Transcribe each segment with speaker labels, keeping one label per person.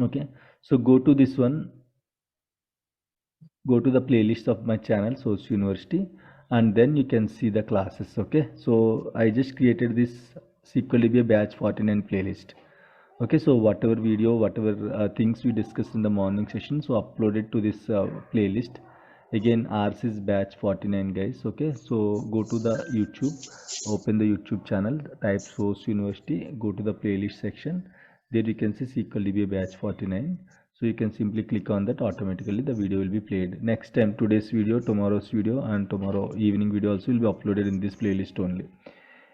Speaker 1: Okay, so go to this one, go to the playlist of my channel Source University, and then you can see the classes. Okay, so I just created this SQL DBA batch 49 playlist. Okay, so whatever video, whatever things we discussed in the morning session, so uploaded to this playlist. Again, ours is batch 49, guys. Okay, so go to the YouTube, open the YouTube channel, type Source University, go to the playlist section. There you can see SQL DBA batch 49. So you can simply click on that, automatically the video will be played. Next time, today's video, tomorrow's video, and tomorrow evening video also will be uploaded in this playlist only.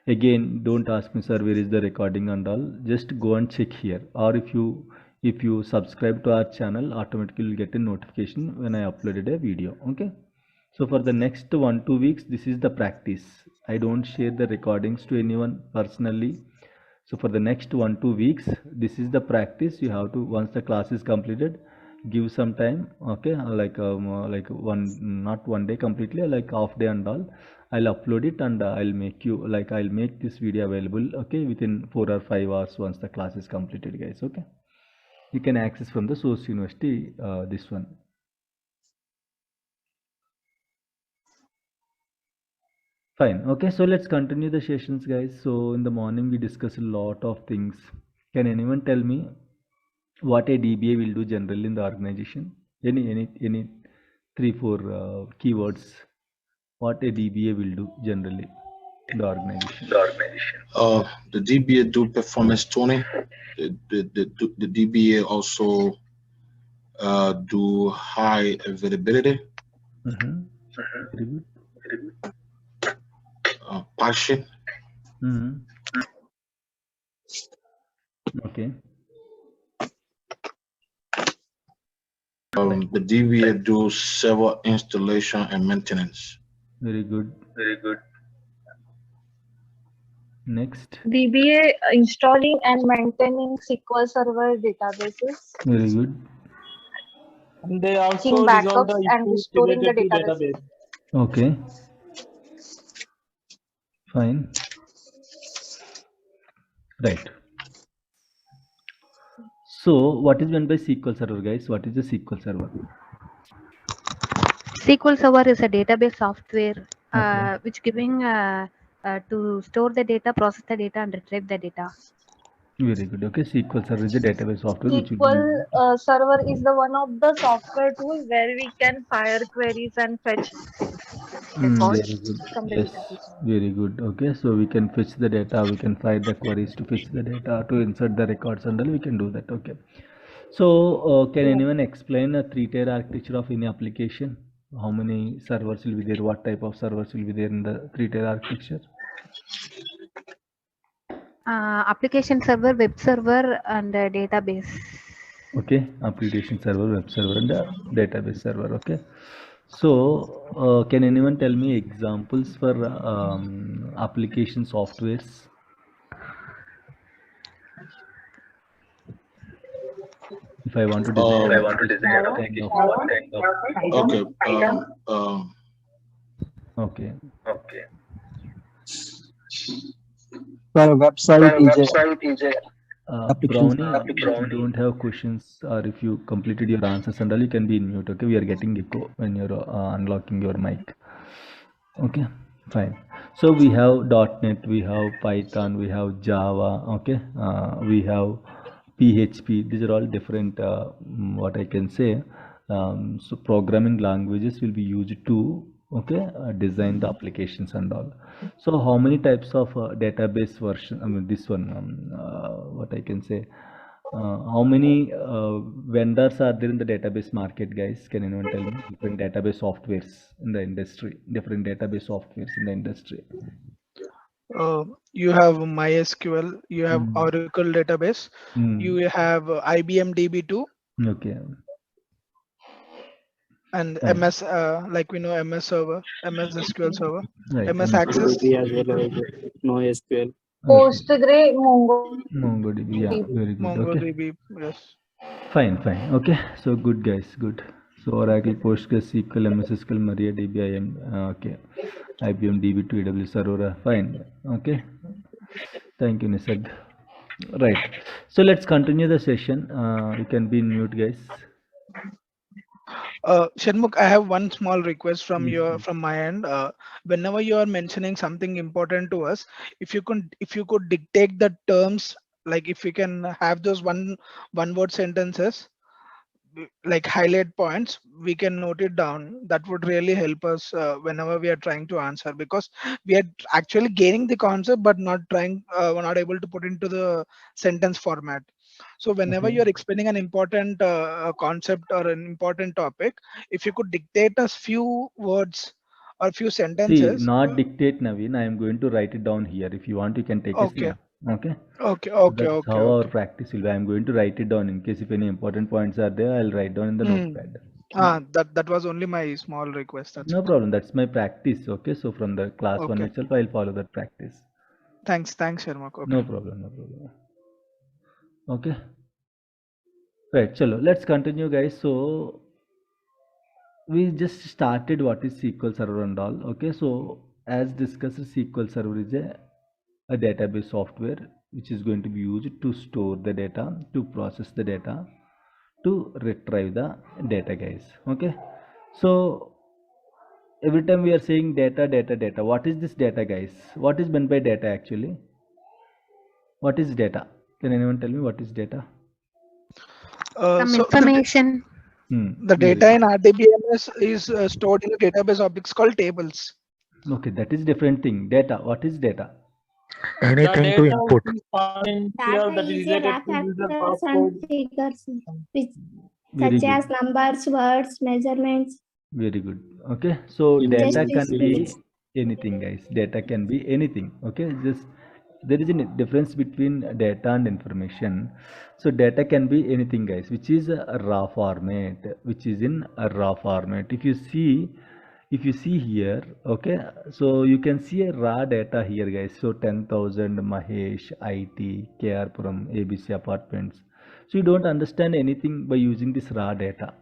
Speaker 1: Again, don't ask me, sir, where is the recording and all. Just go and check here. Or if you subscribe to our channel, automatically you'll get a notification when I uploaded a video. Okay. So for the next 1-2 weeks, this is the practice. I don't share the recordings to anyone personally. So for the next 1-2 weeks, this is the practice. You have to, once the class is completed, give some time. Okay, like one, not one day completely, like half day and all. I'll upload it, and I'll make you, like, I'll make this video available, okay, within 4 or 5 hours once the class is completed, guys. Okay, you can access from the Source University, this one. Fine. Okay, so let's continue the sessions, guys. So in the morning we discussed a lot of things. Can anyone tell me what a DBA will do generally in the organization? Any 3-4 keywords. What a DBA will do generally in the organization.
Speaker 2: The DBA do performance tuning. The DBA also do high availability.
Speaker 1: Very good.
Speaker 2: Passion.
Speaker 1: Okay.
Speaker 2: The DBA do server installation and maintenance.
Speaker 1: Very good.
Speaker 3: Very good.
Speaker 1: Next.
Speaker 4: DBA installing and maintaining SQL Server databases.
Speaker 1: Very good.
Speaker 3: And they also
Speaker 4: Taking
Speaker 3: resolve
Speaker 4: backups
Speaker 3: the
Speaker 4: and
Speaker 3: issues
Speaker 4: restoring the
Speaker 3: related to
Speaker 4: database.
Speaker 1: Okay. Fine. Right. So what is meant by SQL Server, guys? What is the SQL Server?
Speaker 5: SQL Server is a database software which giving to store the data, process the data, and retrieve the data.
Speaker 1: Very good. Okay, SQL Server is a database software which will be
Speaker 4: SQL Server is the one of the software tools where we can fire queries and fetch records
Speaker 1: very good.
Speaker 4: from the
Speaker 1: Yes,
Speaker 4: database.
Speaker 1: very good. Okay, so we can fetch the data, we can find the queries to fetch the data, to insert the records, and all we can do that. Okay. So can anyone explain a 3-tier architecture of any application? How many servers will be there? What type of servers will be there in the 3-tier architecture?
Speaker 5: Application server, web server, and database.
Speaker 1: Okay, application server, web server, and database server. Okay. So can anyone tell me examples for application softwares? If I want to design,
Speaker 2: Okay.
Speaker 1: Okay.
Speaker 6: For a website is a
Speaker 1: Brownie, if you don't have questions, or if you completed your answers and all, you can be in mute. Okay, we are getting echo when you're unlocking your mic. Okay, fine. So we have .NET, we have Python, we have Java. Okay, we have PHP. These are all different, what I can say. So programming languages will be used to design the applications and all. So how many types of database version? I mean, this one, what I can say. How many vendors are there in the database market, guys? Can anyone tell me? Different database softwares in the industry. Different database softwares in the industry.
Speaker 7: You have MySQL. You have Oracle database. You have IBM DB2.
Speaker 1: Okay.
Speaker 7: And MS, like we know MS Server, MS SQL Server,
Speaker 1: right.
Speaker 7: MS Access.
Speaker 6: NoSQL.
Speaker 4: Postgre,
Speaker 1: MongoDB, yeah, very good.
Speaker 7: MongoDB, yes.
Speaker 1: Fine. Okay, so good, guys, good. So Oracle, Postgres, SQL, MS SQL, MariaDB, okay, IBM DB2, AWS Aurora, fine. Okay, thank you, Nisad. Right. So let's continue the session. You can be in mute, guys.
Speaker 7: Shanmugh, I have one small request from
Speaker 1: Please.
Speaker 7: from my end. Whenever you are mentioning something important to us, if you could dictate the terms, like if we can have those one word sentences, like highlight points, we can note it down. That would really help us whenever we are trying to answer, because we are actually gaining the concept but not trying, we're not able to put into the sentence format. So whenever
Speaker 1: Okay.
Speaker 7: you're explaining an important concept or an important topic, if you could dictate us few words or few
Speaker 1: See,
Speaker 7: sentences.
Speaker 1: not dictate, Naveen. I am going to write it down here. If you want, you can take a
Speaker 7: Okay,
Speaker 1: snap. Okay.
Speaker 7: okay,
Speaker 1: So
Speaker 7: okay,
Speaker 1: that's
Speaker 7: okay,
Speaker 1: how our
Speaker 7: okay.
Speaker 1: practice will be. I am going to write it down in case if any important points are there, I'll write down in the
Speaker 7: Hmm.
Speaker 1: notepad.
Speaker 7: That was only my small request. That's
Speaker 1: No
Speaker 7: it.
Speaker 1: problem. That's my practice. Okay. So from the class one
Speaker 7: Okay.
Speaker 1: itself, I'll follow that practice.
Speaker 7: Thanks, Sharmak. Okay.
Speaker 1: No problem. No problem. Okay. Right. Chalo. Let's continue, guys. So we just started what is SQL Server and all. Okay. So as discussed, SQL Server is a database software which is going to be used to store the data, to process the data, to retrieve the data, guys. Okay. So every time we are saying data, data, data. What is this data, guys? What is meant by data actually? What is data? Can anyone tell me what is data?
Speaker 5: Some
Speaker 7: So
Speaker 5: information.
Speaker 7: the
Speaker 1: Very
Speaker 7: data
Speaker 1: good.
Speaker 7: in RDBMS is stored in a database objects called tables.
Speaker 1: Okay, that is different thing. Data. What is data?
Speaker 3: The
Speaker 8: Anything to
Speaker 3: data
Speaker 8: input.
Speaker 3: which is found in here
Speaker 9: Data
Speaker 3: that is
Speaker 9: is a
Speaker 3: related
Speaker 9: raw
Speaker 3: to user
Speaker 9: factors
Speaker 3: password.
Speaker 9: and figures, which,
Speaker 1: Very
Speaker 9: such as
Speaker 1: good.
Speaker 9: numbers, words, measurements,
Speaker 1: Very good. Okay, so
Speaker 7: Hmm.
Speaker 1: data
Speaker 9: just
Speaker 1: can be
Speaker 9: descriptions.
Speaker 1: anything, guys. Data can be anything. Okay, just there is a difference between data and information. So data can be anything, guys, which is a raw format, which is in a raw format. If you see here, okay, so you can see a raw data here, guys. So 10,000 Mahesh, IT, KR Puram, ABC apartments. So you don't understand anything by using this raw data.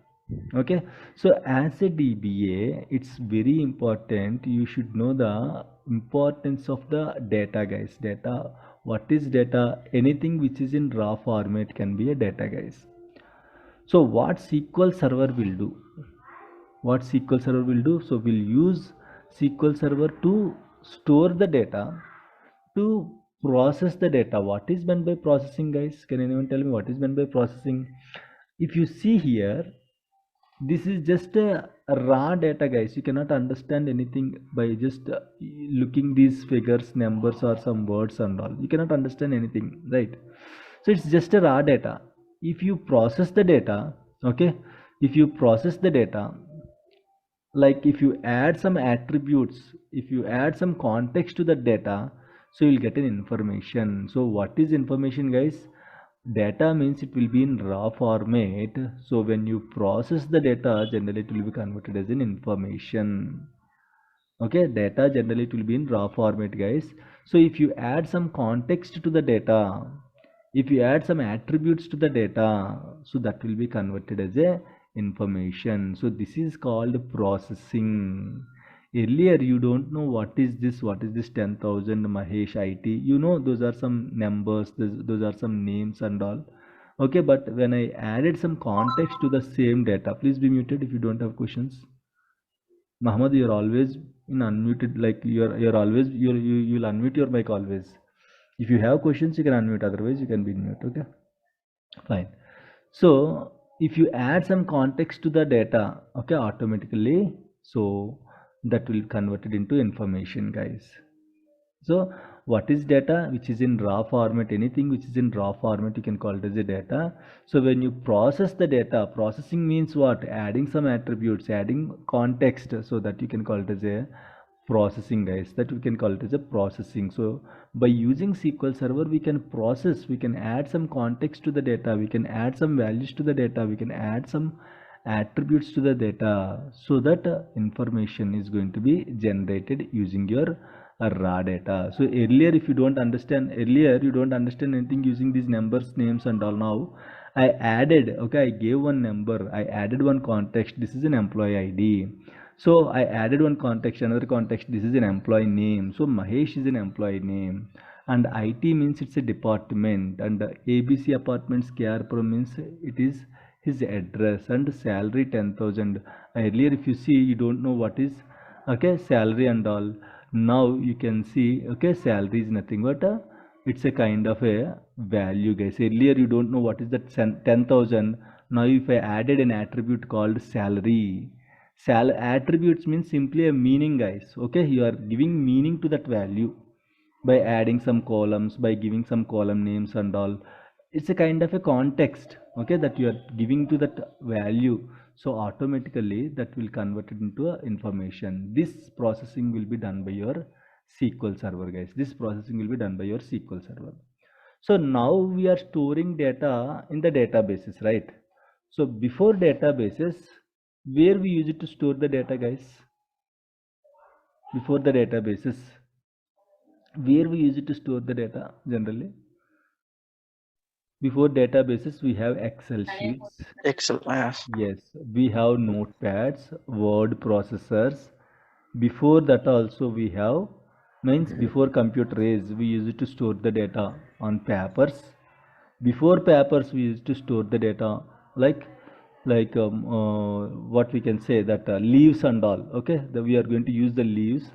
Speaker 1: Okay, so as a DBA, it's very important. You should know the importance of the data, guys. Data, what is data? Anything which is in raw format can be a data, guys. So what SQL Server will do? What SQL Server will do? So we'll use SQL Server to store the data, to process the data. What is meant by processing, guys? Can anyone tell me what is meant by processing? If you see here, this is just a raw data, guys. You cannot understand anything by just looking these figures, numbers, or some words and all. You cannot understand anything, right? So it's just a raw data. If you process the data, okay, if you process the data, like if you add some attributes, if you add some context to the data, so you'll get an information. So what is information, guys? Data means it will be in raw format. So when you process the data, generally it will be converted as an information. Okay, data generally it will be in raw format, guys. So if you add some context to the data, if you add some attributes to the data, so that will be converted as a information. So this is called processing. Earlier you don't know what is this 10,000 Mahesh IT. You know those are some numbers, those are some names and all. Okay, but when I added some context to the same data, please be muted if you don't have questions. Muhammad, you're always in unmuted. Like you're always you'll unmute your mic always. If you have questions, you can unmute. Otherwise, you can be mute. Okay, fine. So if you add some context to the data, okay, automatically, so that will convert it into information, guys. So what is data? Which is in raw format. Anything which is in raw format, you can call it as a data. So when you process the data, processing means what? Adding some attributes, adding context, so that you can call it as a processing, guys. That we can call it as a processing. So by using SQL Server, we can process, we can add some context to the data, we can add some values to the data, we can add some attributes to the data, so that information is going to be generated using your raw data. So earlier, if you don't understand, earlier you don't understand anything using these numbers, names and all. Now I added, okay, I gave one number, I added one context, this is an employee ID. So I added one context, another context, this is an employee name. So Mahesh is an employee name. and IT means it's a department, and ABC apartments KR means it is his address, and salary 10,000. Earlier if you see, you don't know what is okay salary and all. Now you can see okay salary is nothing but it's a kind of a value, guys. Earlier you don't know what is that 10,000. Now if I added an attribute called salary, attributes means simply a meaning, guys. Okay, you are giving meaning to that value by adding some columns, by giving some column names and all. It's a kind of a context, okay, that you are giving to that value. So automatically that will convert it into a information. This processing will be done by your SQL server, guys. This processing will be done by your SQL server. So now we are storing data in the databases, right? So before databases, where we use it to store the data, guys? Before the databases, where we use it to store the data generally? Before databases, we have Excel sheets.
Speaker 6: Excel.
Speaker 1: Yes, we have notepads, word processors. Before that also we have, means before computer age, we use it to store the data on papers. Before papers, we used to store the data like what we can say that leaves and all. Okay, we are going to use the leaves.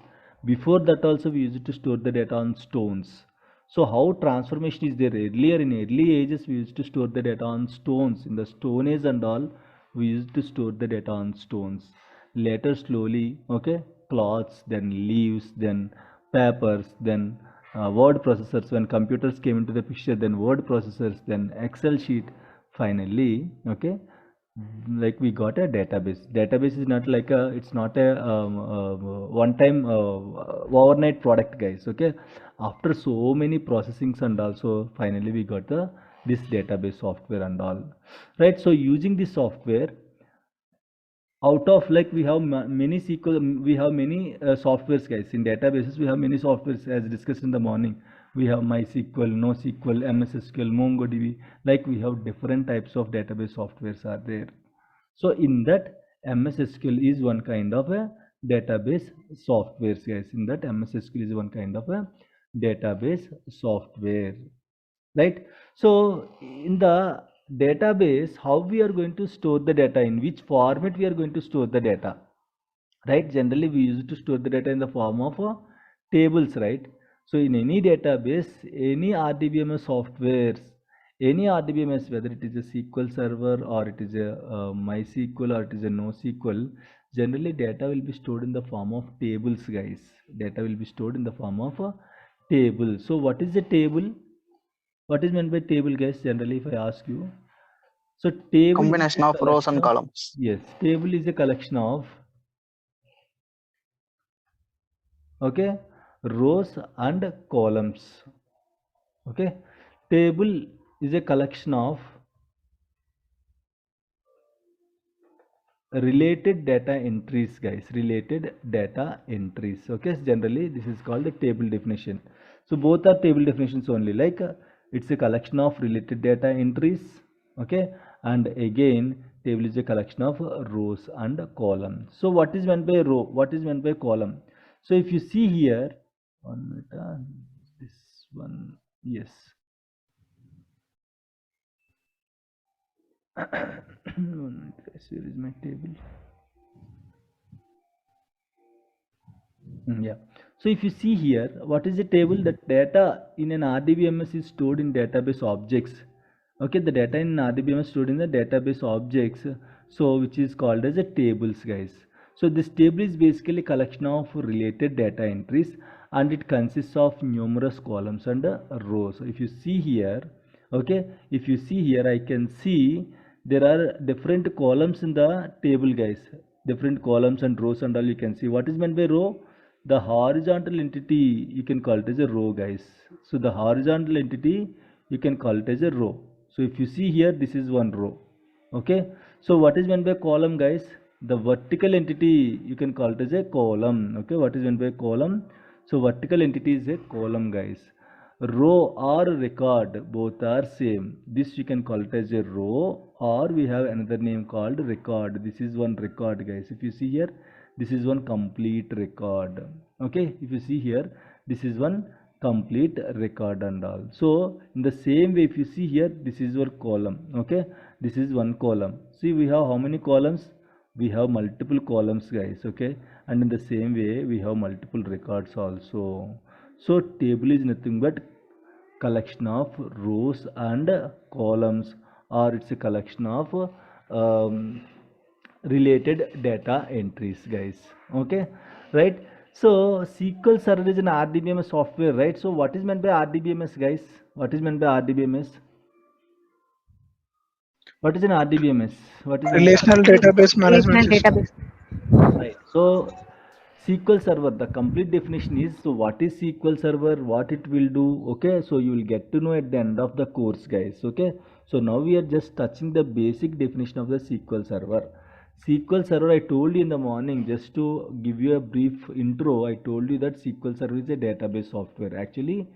Speaker 1: Before that also we used to store the data on stones. So how transformation is there? Earlier in early ages we used to store the data on stones. In the stone age and all, we used to store the data on stones. Later slowly, okay, cloths, then leaves, then papers, then word processors. When computers came into the picture, then word processors, then Excel sheet. Finally, okay, like we got a database is not like a, it's not a one time overnight product, guys. Okay, after so many processings and also finally we got the this database software and all, right? So using this software, out of like we have many SQL, we have many softwares, guys. In databases we have many softwares as discussed in the morning. We have MySQL, NoSQL, MS SQL, MongoDB. Like we have different types of database softwares are there. So in that, MS SQL is one kind of a database software, guys. In that, MS SQL is one kind of a database software, right? So in the database, how we are going to store the data, in which format we are going to store the data, right? Generally we use to store the data in the form of tables, right? So in any database, any RDBMS softwares, any RDBMS, whether it is a SQL server or it is a MySQL or it is a NoSQL, generally data will be stored in the form of tables, guys. Data will be stored in the form of a table. So what is a table? What is meant by table, guys? Generally, if I ask you, so table
Speaker 6: Combination
Speaker 1: is a
Speaker 6: of rows and
Speaker 1: collection
Speaker 6: columns.
Speaker 1: yes, table is a collection of okay rows and columns. Okay, table is a collection of related data entries, guys. Related data entries. Okay, generally this is called a table definition. So both are table definitions only, like it's a collection of related data entries. Okay, and again table is a collection of rows and columns. So what is meant by row, what is meant by column? So if you see here, one minute, this one, yes. One minute, guys, here is my table. Yeah, so if you see here, what is the table? That data in an RDBMS is stored in database objects. Okay, the data in RDBMS stored in the database objects, so which is called as a tables, guys. So this table is basically a collection of related data entries, and it consists of numerous columns and rows. So if you see here, okay, if you see here, I can see there are different columns in the table, guys. Different columns and rows and all you can see. What is meant by row? The horizontal entity you can call it as a row, guys. So the horizontal entity you can call it as a row. So if you see here, this is one row. Okay, so what is meant by column, guys? The vertical entity you can call it as a column. Okay, what is meant by column? So vertical entity is a column, guys. Row or record, both are same. This you can call it as a row, or we have another name called record. This is one record, guys. If you see here, this is one complete record. Okay, if you see here, this is one complete record and all. So in the same way, if you see here, this is your column. Okay, this is one column. See, we have how many columns? We have multiple columns, guys. Okay, and in the same way, we have multiple records also. So table is nothing but collection of rows and columns, or it's a collection of related data entries, guys. Okay, right? So SQL Server is an RDBMS software, right? So what is meant by RDBMS, guys? What is meant by RDBMS? What is an RDBMS? What is
Speaker 7: Relational database management
Speaker 5: Relational
Speaker 7: system.
Speaker 5: database.
Speaker 1: right? So SQL Server, the complete definition is, so what is SQL Server, what it will do. Okay, so you will get to know at the end of the course, guys. Okay, so now we are just touching the basic definition of the SQL Server. SQL Server, I told you in the morning, just to give you a brief intro, I told you that SQL Server is a database software. Actually,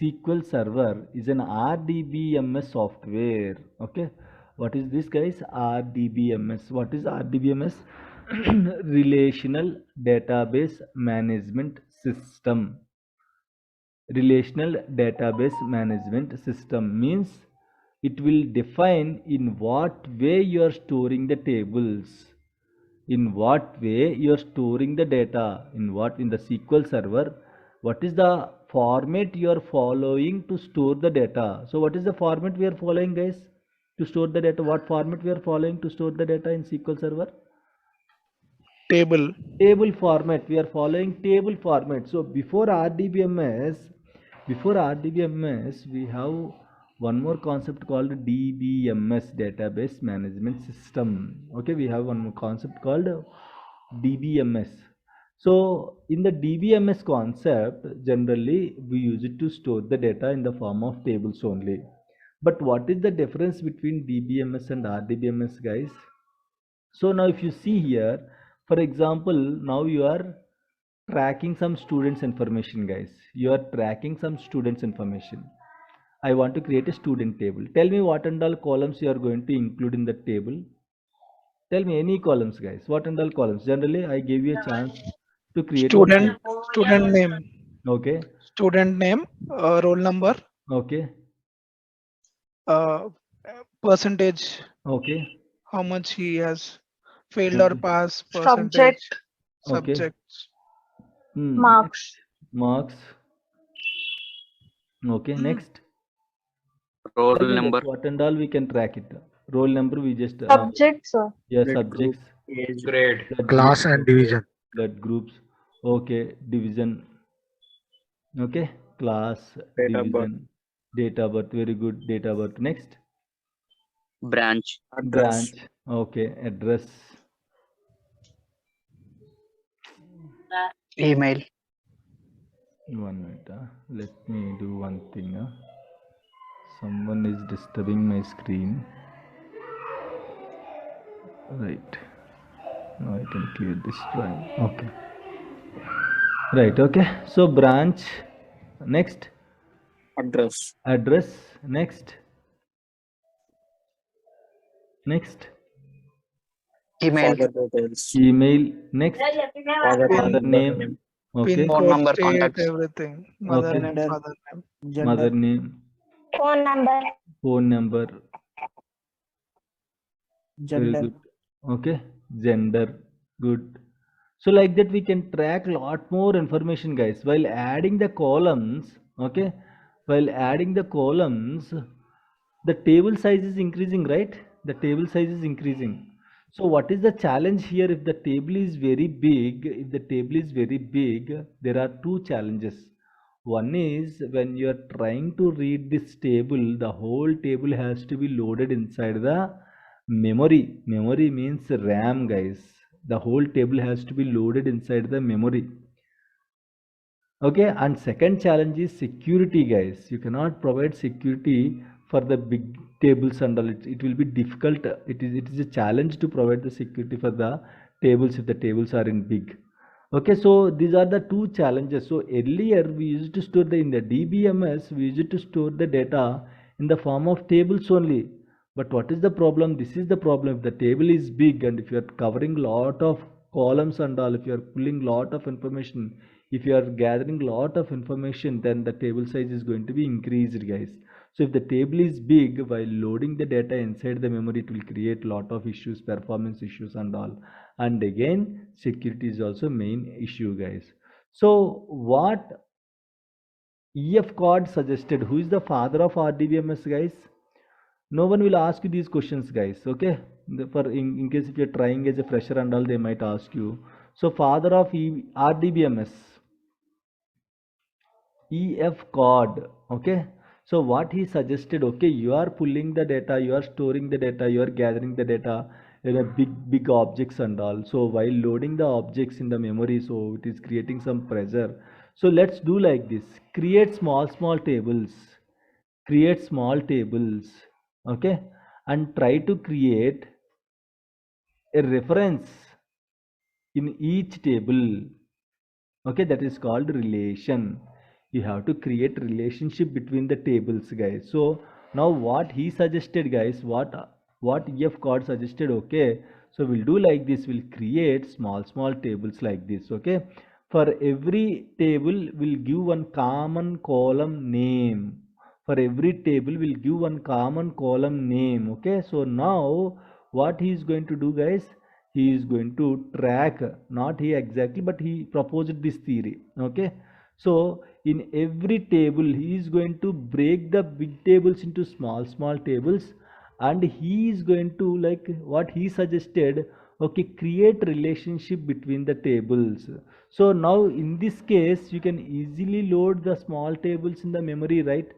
Speaker 1: SQL Server is an RDBMS software. Okay, what is this, guys? RDBMS. What is RDBMS? Relational database management system. Relational database management system means it will define in what way you are storing the tables, in what way you are storing the data, in the SQL Server, what is the format you are following to store the data. So what is the format we are following, guys, to store the data? What format we are following to store the data in SQL Server?
Speaker 7: Table.
Speaker 1: Table format. We are following table format. So before RDBMS, we have one more concept called DBMS, database management system. Okay, we have one more concept called DBMS. So in the DBMS concept, generally we use it to store the data in the form of tables only. But what is the difference between DBMS and RDBMS, guys? So now if you see here, for example, now you are tracking some students information, guys. You are tracking some students information. I want to create a student table. Tell me what and all columns you are going to include in the table. Tell me any columns, guys. What and all columns? Generally, I gave you a chance to create one
Speaker 7: Student
Speaker 1: table.
Speaker 7: student name.
Speaker 1: Okay.
Speaker 7: Student name, roll number,
Speaker 1: Okay.
Speaker 7: percentage,
Speaker 1: Okay.
Speaker 7: how much he has failed or
Speaker 1: Okay.
Speaker 7: passed,
Speaker 4: Subject,
Speaker 7: percentage,
Speaker 1: Okay.
Speaker 7: subjects.
Speaker 4: marks,
Speaker 1: Marks. Okay. Next.
Speaker 6: Roll
Speaker 1: Tell me, guys,
Speaker 6: number,
Speaker 1: what and all we can track it. Roll number we just
Speaker 4: subjects,
Speaker 1: yeah,
Speaker 6: blood group,
Speaker 1: subjects,
Speaker 6: age, grade,
Speaker 1: blood
Speaker 8: class
Speaker 1: groups,
Speaker 8: and division.
Speaker 1: blood groups. Okay, division. Okay, class,
Speaker 6: date of birth,
Speaker 1: division, date of birth. Very good, date of birth. Next,
Speaker 6: branch, address,
Speaker 1: branch. Okay, address.
Speaker 6: email,
Speaker 1: One minute. Let me do one thing. Someone is disturbing my screen. Right. Now I can clear this drawing. Okay. Right. Okay. So branch. Next.
Speaker 6: address,
Speaker 1: Address. Next. Next.
Speaker 6: email, father details,
Speaker 1: Email. Next.
Speaker 6: father
Speaker 1: Father
Speaker 6: name,
Speaker 1: name. Okay.
Speaker 7: Pin
Speaker 6: phone
Speaker 7: code,
Speaker 6: number,
Speaker 7: state,
Speaker 6: contacts,
Speaker 7: everything. Mother
Speaker 1: Okay.
Speaker 7: name, father name.
Speaker 1: Mother name.
Speaker 9: phone number,
Speaker 1: Phone number. Very
Speaker 8: Gender.
Speaker 1: good. Okay. Gender. Good. So like that we can track lot more information, guys, while adding the columns. Okay. While adding the columns, the table size is increasing, right? The table size is increasing. So what is the challenge here? If the table is very big, there are two challenges. One is when you are trying to read this table, the whole table has to be loaded inside the memory. Memory means RAM, guys. The whole table has to be loaded inside the memory. Okay, and second challenge is security, guys. You cannot provide security for the big tables and all. It will be difficult. It is a challenge to provide the security for the tables if the tables are in big. Okay, so these are the two challenges. So earlier we used to store in the DBMS, we used to store the data in the form of tables only. But what is the problem? This is the problem. If the table is big and if you are covering lot of columns and all, if you are pulling lot of information If you are gathering lot of information, then the table size is going to be increased, guys. So if the table is big, while loading the data inside the memory, it will create lot of issues, performance issues and all. And again, security is also main issue, guys. So what EF Cod suggested, who is the father of RDBMS, guys? No one will ask you these questions, guys. Okay, in case if you're trying as a fresher and all, they might ask you. So father of RDBMS, EF Cod. Okay, so what he suggested, okay, you are pulling the data, you are storing the data, you are gathering the data in a big objects and all. So while loading the objects in the memory, so it is creating some pressure. So let's do like this: create small tables, create small tables, okay, and try to create a reference in each table. Okay, that is called relation. You have to create relationship between the tables, guys. So now what he suggested, guys, what EF Cod suggested, okay, so we'll do like this: we'll create small tables like this. Okay, for every table we'll give one common column name. For every table we'll give one common column name. Okay, so now what he is going to do, guys, he is going to track, not he exactly, but he proposed this theory. Okay, so in every table he is going to break the big tables into small tables, and he is going to, like what he suggested, okay, create relationship between the tables. So now in this case you can easily load the small tables in the memory, right?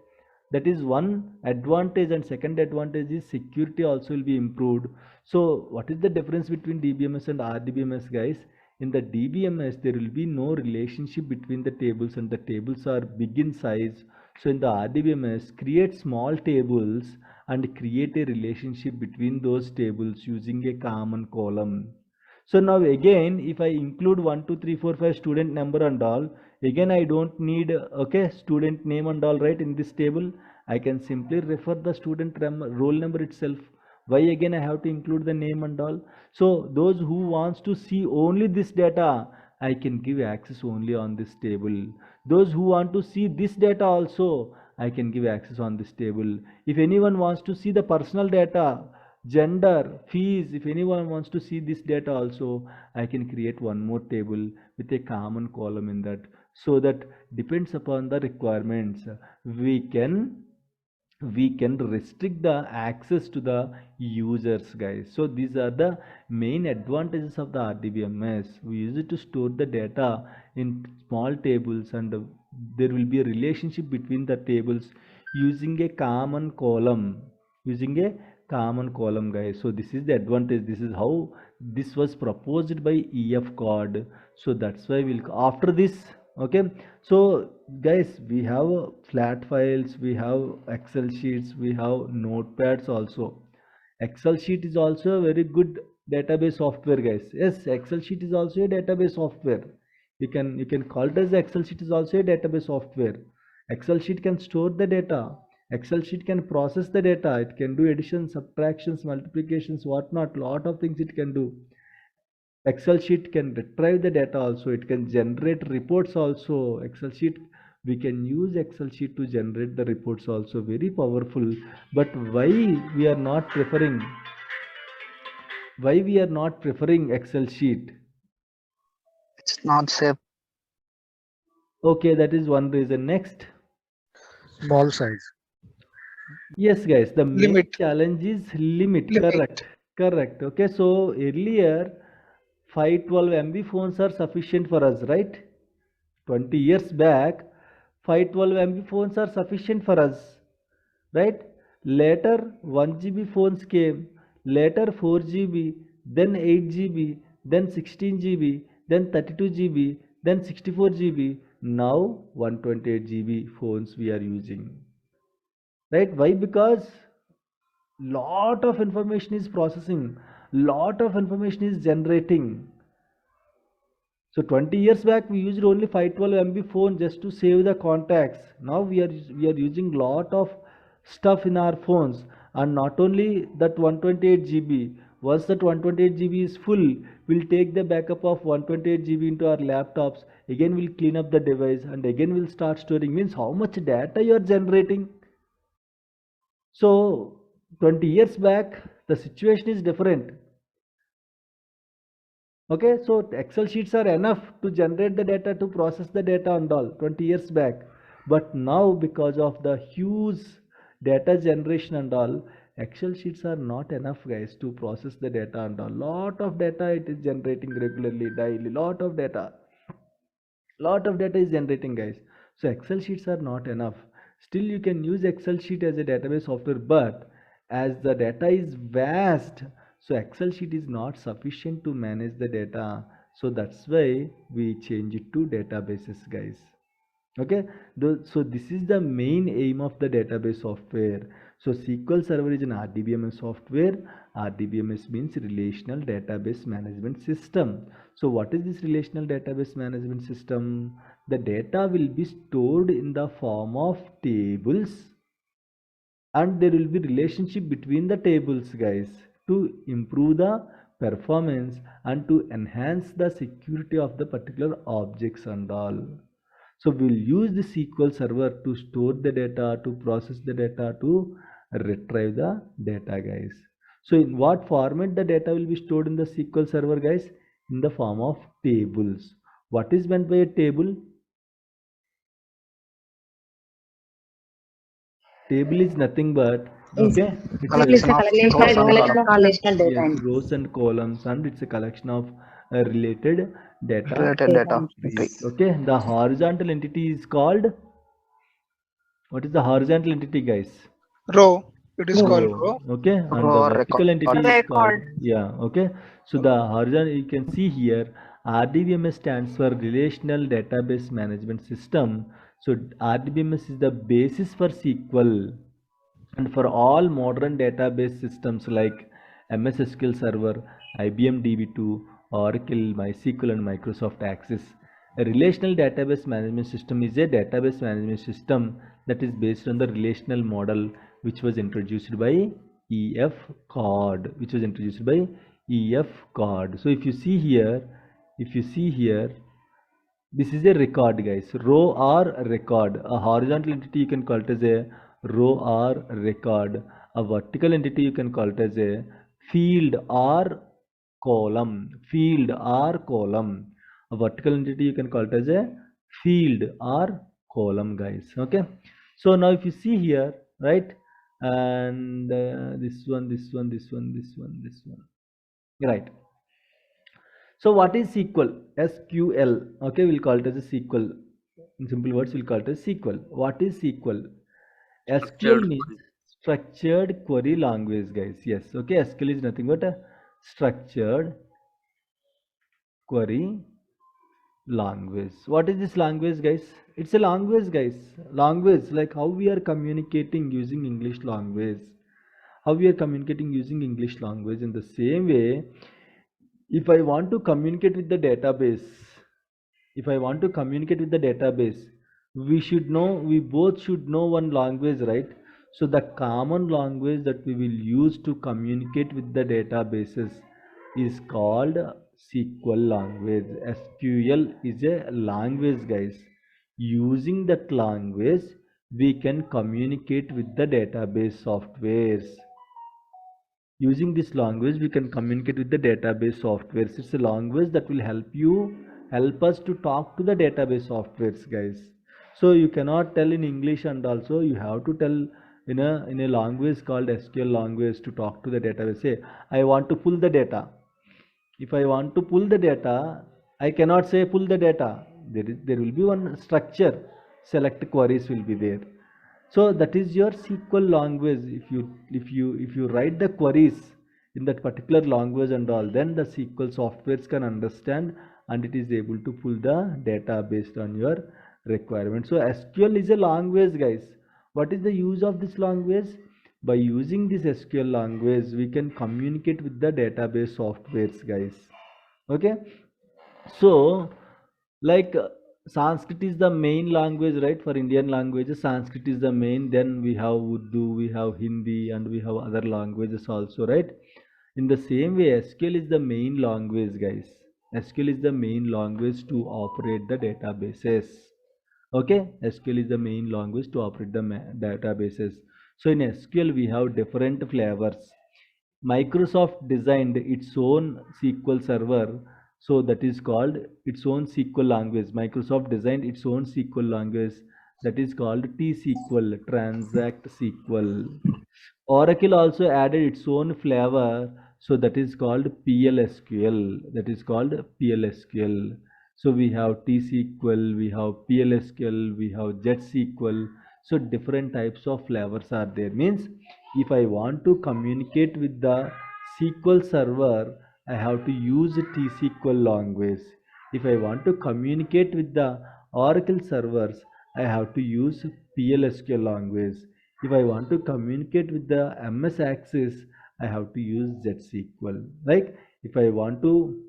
Speaker 1: That is one advantage, and second advantage is security also will be improved. So what is the difference between DBMS and RDBMS, guys? In the DBMS there will be no relationship between the tables, and the tables are big in size. So in the RDBMS, create small tables and create a relationship between those tables using a common column. So now again, if I include 1 2 3 4 5 student number and all, again I don't need, okay, student name and all, right? In this table I can simply refer the student roll number itself. Why again I have to include the name and all? So those who wants to see only this data, I can give access only on this table. Those who want to see this data also, I can give access on this table. If anyone wants to see the personal data, gender, fees, if anyone wants to see this data also, I can create one more table with a common column in that. So that depends upon the requirements, we can restrict the access to the users, guys. So these are the main advantages of the RDBMS. We use it to store the data in small tables, and there will be a relationship between the tables using a common column, guys. So this is the advantage. This is how this was proposed by EF Cod. So that's why we'll after this. Okay, so guys, we have flat files, we have Excel sheets, we have notepads also. Excel sheet is also a very good database software, guys. Yes, Excel sheet is also a database software. You can call it as Excel sheet is also a database software. Excel sheet can store the data. Excel sheet can process the data. It can do additions, subtractions, multiplications, whatnot. Lot of things it can do. Excel sheet can retrieve the data also. It can generate reports also. Excel sheet, we can use Excel sheet to generate the reports also. Very powerful. But why we are not preferring Excel sheet?
Speaker 6: It's not safe.
Speaker 1: Okay, that is one reason. Next.
Speaker 8: Small size.
Speaker 1: Yes, guys, the main
Speaker 7: Limit.
Speaker 1: challenge is limit. Correct. Okay, so earlier 512 MB phones are sufficient for us, right? 20 years back 512 MB phones are sufficient for us, right? Later 1 GB phones came, later 4 GB, then 8 GB, then 16 GB, then 32 GB, then 64 GB. Now 128 GB phones we are using, right? Why? Because lot of information is processing, lot of information is generating. So 20 years back we used only 512 MB phone just to save the contacts. Now we are using lot of stuff in our phones, and not only that 128 GB, Once that 128 GB is full, we'll take the backup of 128 GB into our laptops. Again, we'll clean up the device and again we'll start storing. Means how much data you are generating. So 20 years back, the situation is different. Okay, so Excel sheets are enough to generate the data, to process the data and all 20 years back. But now, because of the huge data generation and all, Excel sheets are not enough, guys, to process the data and all. Lot of data it is generating regularly, daily. Lot of data is generating, guys. So Excel sheets are not enough. Still, you can use Excel sheet as a database software, but as the data is vast, so Excel sheet is not sufficient to manage the data. So that's why we change it to databases, guys. Okay, so this is the main aim of the database software. So SQL Server is an RDBMS software. RDBMS means Relational Database Management System. So what is this Relational Database Management System? The data will be stored in the form of tables, and there will be relationship between the tables, guys, to improve the performance and to enhance the security of the particular objects and all. So we'll use the SQL Server to store the data, to process the data, to retrieve the data, guys. So in what format the data will be stored in the SQL Server, guys? In the form of tables. What is meant by a table? Table is nothing but, okay, it's
Speaker 6: Collection of rows and columns.
Speaker 3: Relational data.
Speaker 1: yes, rows and columns, and it's a collection of related data.
Speaker 6: Related data. Tree.
Speaker 1: Okay, the horizontal entity is called, what is the horizontal entity, guys?
Speaker 7: Row. It is called
Speaker 1: Row.
Speaker 7: row.
Speaker 1: Okay, and
Speaker 6: Row
Speaker 1: the
Speaker 6: or
Speaker 1: vertical
Speaker 6: record.
Speaker 1: entity is called,
Speaker 4: Record.
Speaker 1: yeah, okay. So the horizontal, you can see here, RDBMS stands for Relational Database Management System. So RDBMS is the basis for SQL and for all modern database systems like MS SQL Server, IBM DB2, Oracle, MySQL, and Microsoft Access. A relational database management system is a database management system that is based on the relational model which was introduced by EF Cod, So if you see here, this is a record, guys. Row or record. A horizontal entity you can call it as a row or record. A vertical entity you can call it as a field or column. A vertical entity you can call it as a field or column, guys. Okay. So now if you see here, right, and this one, right. So what is SQL? SQL. Okay, we'll call it as a SQL. In simple words, we'll call it as SQL. What is SQL? SQL means structured query language, guys. Yes. Okay, SQL is nothing but a structured query language. What is this language, guys? It's a language, guys. Language, like how we are communicating using English language. In the same way, if I want to communicate with the database, we both should know one language, right? So the common language that we will use to communicate with the databases is called SQL language. SQL is a language, guys. Using that language, we can communicate with the database softwares. Using this language, we can communicate with the database softwares. It's a language that will help us to talk to the database softwares, guys. So you cannot tell in English, and also you have to tell in a language called SQL language to talk to the database. Say, I want to pull the data. If I want to pull the data, I cannot say pull the data. There will be one structure. Select queries will be there. So that is your SQL language. If you write the queries in that particular language and all, then the SQL softwares can understand and it is able to pull the data based on your requirement. So SQL is a language, guys. What is the use of this language? By using this SQL language, we can communicate with the database softwares, guys. Okay. So like Sanskrit is the main language, right? For Indian languages, Sanskrit is the main. Then we have Urdu, we have Hindi, and we have other languages also, right? In the same way, SQL is the main language, guys. SQL is the main language to operate the databases. Okay, SQL is the main language to operate the databases. So in SQL, we have different flavors. Microsoft designed its own SQL server, so that is called its own SQL language. Microsoft designed its own SQL language, that is called T-SQL, Transact SQL. Oracle also added its own flavor, so that is called PLSQL. That is called PLSQL. So we have T-SQL, we have PLSQL, we have JetSQL. So different types of flavors are there. Means if I want to communicate with the SQL server, I have to use T-SQL language. If I want to communicate with the Oracle servers, I have to use PLSQL language. If I want to communicate with the MS Access, I have to use JetSQL. Like if I want to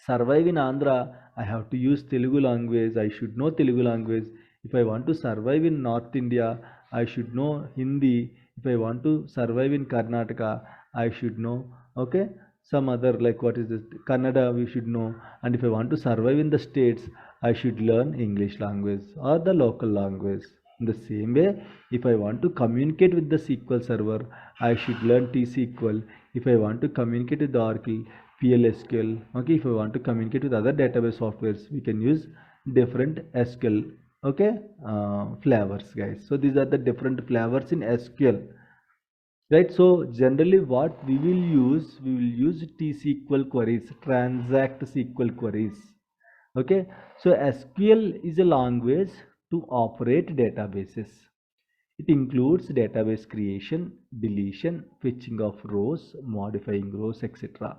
Speaker 1: survive in Andhra, I have to use Telugu language. I should know Telugu language. If I want to survive in North India, I should know Hindi. If I want to survive in Karnataka, I should know, okay, some other, like what is this, Kannada we should know. And if I want to survive in the states, I should learn English language or the local language. In the same way, if I want to communicate with the SQL server, I should learn T-SQL. If I want to communicate with the Oracle, PLSQL. Okay, if I want to communicate with other database softwares, we can use different SQL, okay, flavors, guys. So these are the different flavors in SQL, right? So generally what we will use T-SQL queries, Transact SQL queries. Okay, so SQL is a language to operate databases. It includes database creation, deletion, fetching of rows, modifying rows, etc.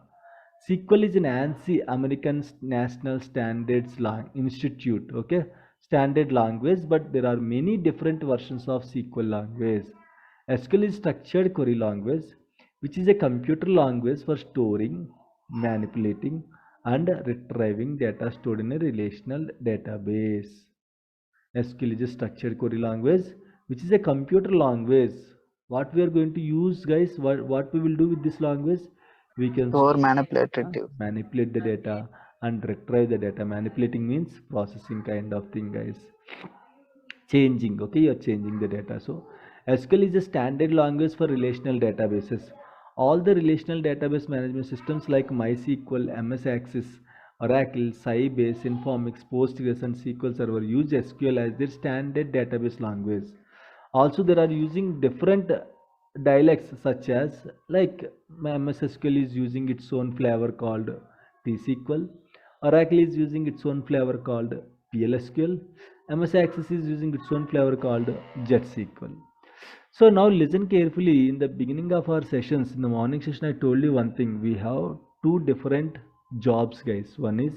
Speaker 1: SQL is an ANSI, American National Standards Institute, okay, standard language, but there are many different versions of SQL language. SQL is structured query language, which is a computer language for storing, manipulating, and retrieving data stored in a relational database. SQL is a structured query language, which is a computer language. What we are going to use, guys, what we will do with this language? We can
Speaker 6: Or manipulative.
Speaker 1: manipulate the data and retrieve the data. Manipulating means processing kind of thing, guys. Changing, okay, you're changing the data. So SQL is a standard language for relational databases. All the relational database management systems like MySQL, MS Access, Oracle, Sybase, Informix, Postgres, and SQL Server use SQL as their standard database language. Also, there are using different dialects, such as like MS SQL is using its own flavor called T-SQL. Oracle is using its own flavor called PLSQL. MS Access is using its own flavor called JetSQL. So now listen carefully. In the beginning of our sessions, in the morning session, I told you one thing. We have two different jobs, guys. One is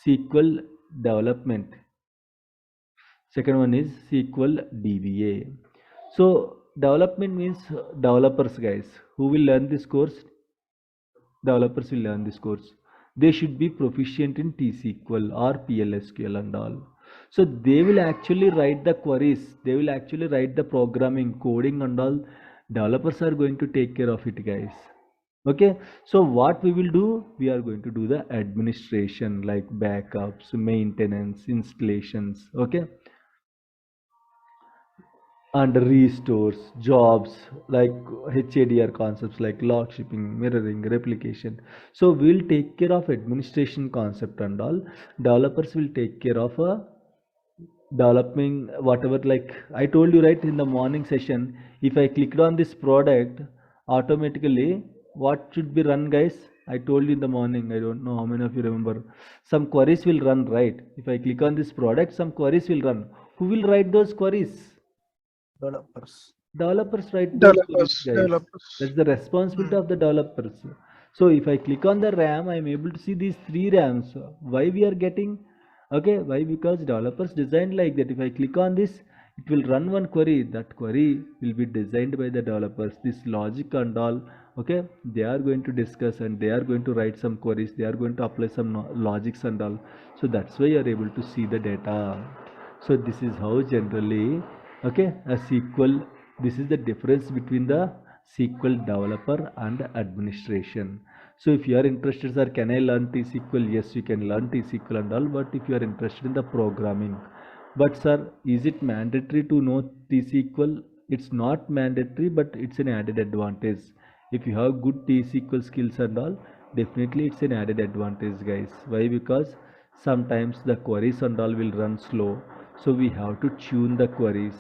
Speaker 1: SQL development. Second one is SQL DBA. So development means developers, guys. Who will learn this course? Developers will learn this course. They should be proficient in T-SQL or PLSQL and all. So they will actually write the queries. They will actually write the programming, coding and all. Developers are going to take care of it, guys. Okay, so what we will do, we are going to do the administration like backups, maintenance, installations, okay, and restores, jobs like HADR concepts like log shipping, mirroring, replication. So we'll take care of administration concept and all. Developers will take care of developing whatever, like I told you right in the morning session. If I clicked on this product, automatically what should be run, guys? I told you in the morning. I don't know how many of you remember. Some queries will run, right? If I click on this product, some queries will run. Who will write those queries? Developers write those queries, guys. That's the responsibility of the developers. So if I click on the RAM, I'm able to see these 3 RAMs. Why we are getting? Okay, why? Because developers designed like that. If I click on this, it will run one query. That query will be designed by the developers. This logic and all, okay, they are going to discuss and they are going to write some queries. They are going to apply some logics and all. So that's why you are able to see the data. So this is how generally, okay, a SQL, this is the difference between the SQL developer and administration. So if you are interested, sir, can I learn T-SQL? Yes, you can learn T-SQL and all, but if you are interested in the programming. But sir, is it mandatory to know T-SQL? It's not mandatory, but it's an added advantage. If you have good T-SQL skills and all, definitely it's an added advantage, guys. Why? Because sometimes the queries and all will run slow, so we have to tune the queries.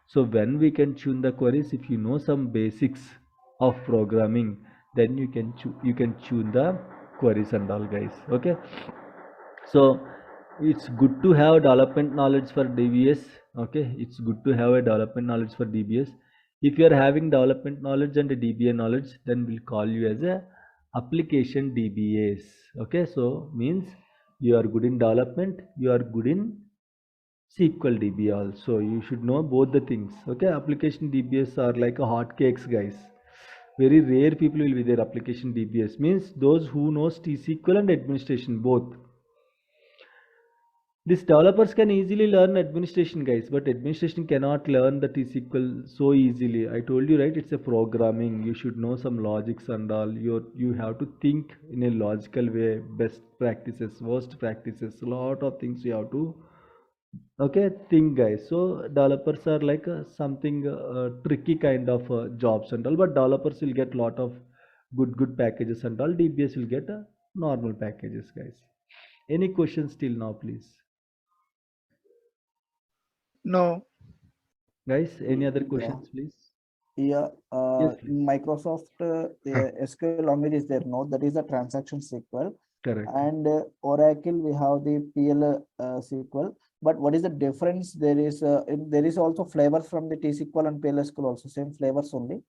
Speaker 1: So when we can tune the queries, if you know some basics of programming, then you can tune the queries and all, guys. Okay, so it's good to have development knowledge for DBS. Okay, it's good to have a development knowledge for DBS. If you are having development knowledge and a DBA knowledge, then we'll call you as a application DBAs. Okay, so means you are good in development, you are good in SQL DBA also. You should know both the things. Okay, application DBAs are like a hot cakes, guys. Very rare people will be there. Application DBAs means those who knows T-SQL and administration both. These developers can easily learn administration, guys, but administration cannot learn the T-SQL so easily. I told you, right? It's a programming. You should know some logics and all. You have to think in a logical way. Best practices, worst practices, lot of things you have to think, guys. So developers are like something tricky kind of jobs and all, but developers will get lot of good packages and all. DBS will get normal packages, guys. Any questions till now, please?
Speaker 7: No.
Speaker 1: Guys, any other
Speaker 6: Yeah.
Speaker 1: questions, please?
Speaker 6: Yeah,
Speaker 1: Yes, please.
Speaker 6: Microsoft SQL language is there, no? That is a transaction SQL.
Speaker 1: Correct.
Speaker 6: And Oracle, we have the PL SQL. But what is the difference? There is also flavors from the T-SQL and PL SQL also, same flavors only.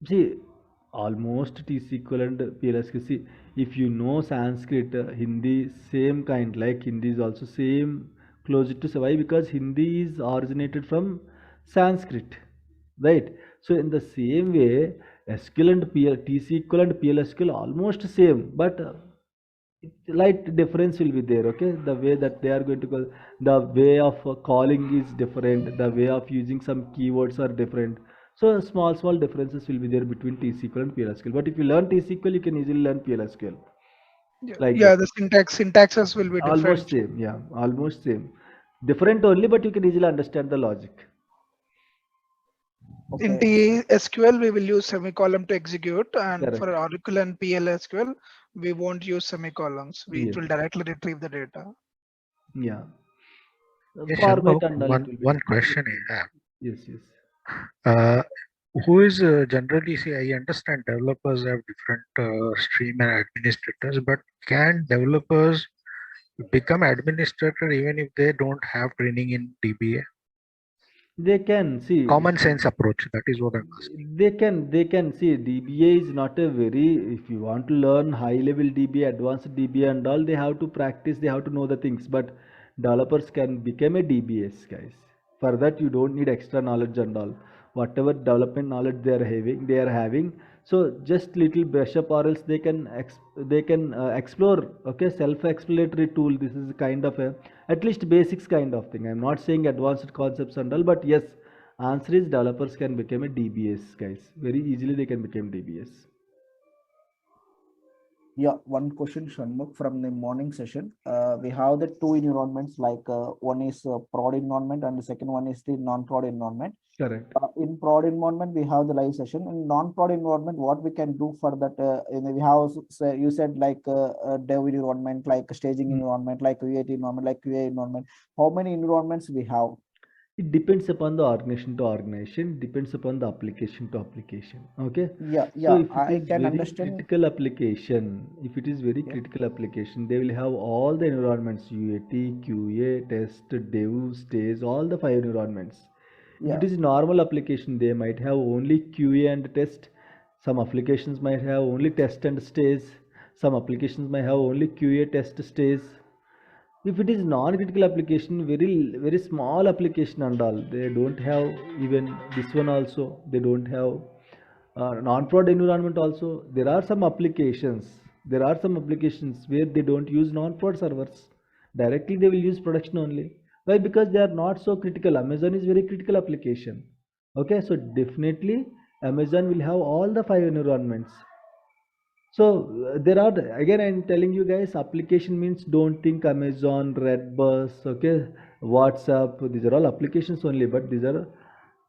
Speaker 1: See, almost T-SQL and PLSQ. See, if you know Sanskrit, Hindi, same kind, like Hindi is also same, closer to why? Because Hindi is originated from Sanskrit, right? So in the same way, SQL and T-SQL and PLSQL almost same, but light difference will be there. Okay, the way that they are going to call, the way of calling is different, the way of using some keywords are different. So small differences will be there between T-SQL and PLSQL. But if you learn T-SQL, you can easily learn PLSQL. Like
Speaker 7: Yeah,
Speaker 1: that.
Speaker 7: the syntaxes will be different.
Speaker 1: Almost same, yeah, almost same. Different only, but you can easily understand the logic.
Speaker 7: In
Speaker 6: Okay.
Speaker 7: TSQL, we will use semicolon to execute, and
Speaker 1: Correct.
Speaker 7: for Oracle and PLSQL, we won't use semicolons. It
Speaker 1: Yes.
Speaker 7: will directly retrieve the data.
Speaker 1: Yeah.
Speaker 8: Yes,
Speaker 1: Format
Speaker 8: Shanmugh,
Speaker 1: and all it will be
Speaker 8: one
Speaker 1: different.
Speaker 8: question I have.
Speaker 1: Yes.
Speaker 8: Who is generally, see, I understand developers have different stream and administrators, but can developers become administrator even if they don't have training in DBA?
Speaker 1: They can see.
Speaker 8: Common sense approach, that is what I'm asking.
Speaker 1: They can see DBA is not a very, if you want to learn high level DBA, advanced DBA and all, they have to practice, they have to know the things, but developers can become a DBS, guys. For that you don't need extra knowledge and all. Whatever development knowledge they are having, so just little brush up or else they can explore. Okay, self-explanatory tool. This is kind of a at least basics kind of thing. I'm not saying advanced concepts and all, but yes, answer is developers can become a DBS, guys. Very easily they can become DBS.
Speaker 6: Yeah, one question, Shanmugh, from the morning session. We have the two environments, like one is prod environment and the second one is the non-prod environment.
Speaker 1: Correct.
Speaker 6: In prod environment, we have the live session. In non-prod environment, what we can do for that? We have, you said, like dev environment, like staging environment, like UAT environment, like QA environment. How many environments we have?
Speaker 1: It depends upon the organization to organization, depends upon the application to application. Okay.
Speaker 6: Yeah,
Speaker 1: So if
Speaker 6: I
Speaker 1: it is
Speaker 6: can
Speaker 1: very
Speaker 6: understand.
Speaker 1: critical application, if it is very critical application, they will have all the environments: UAT, QA, test, dev, stage, all the 5 environments. If
Speaker 6: Yeah.
Speaker 1: it is normal application, they might have only QA and test. Some applications might have only test and stage. Some applications might have only QA, test, stage. If it is non-critical application, very small application and all, they don't have even this one also. They don't have non-prod environment also. There are some applications where they don't use non-prod servers. Directly they will use production only. Why? Because they are not so critical. Amazon is very critical application. Okay, so definitely Amazon will have all the 5 environments. So there are, again I'm telling you guys, application means don't think Amazon, Redbus, okay, WhatsApp, these are all applications only, but these are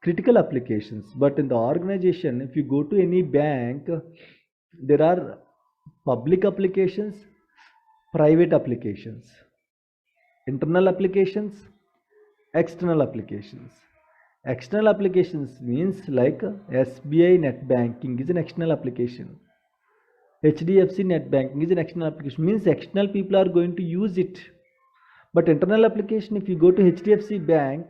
Speaker 1: critical applications. But in the organization, if you go to any bank, there are public applications, private applications, internal applications, external applications. External applications means like SBI net banking is an external application. HDFC net banking is an external application, means external people are going to use it. But internal application, if you go to HDFC bank,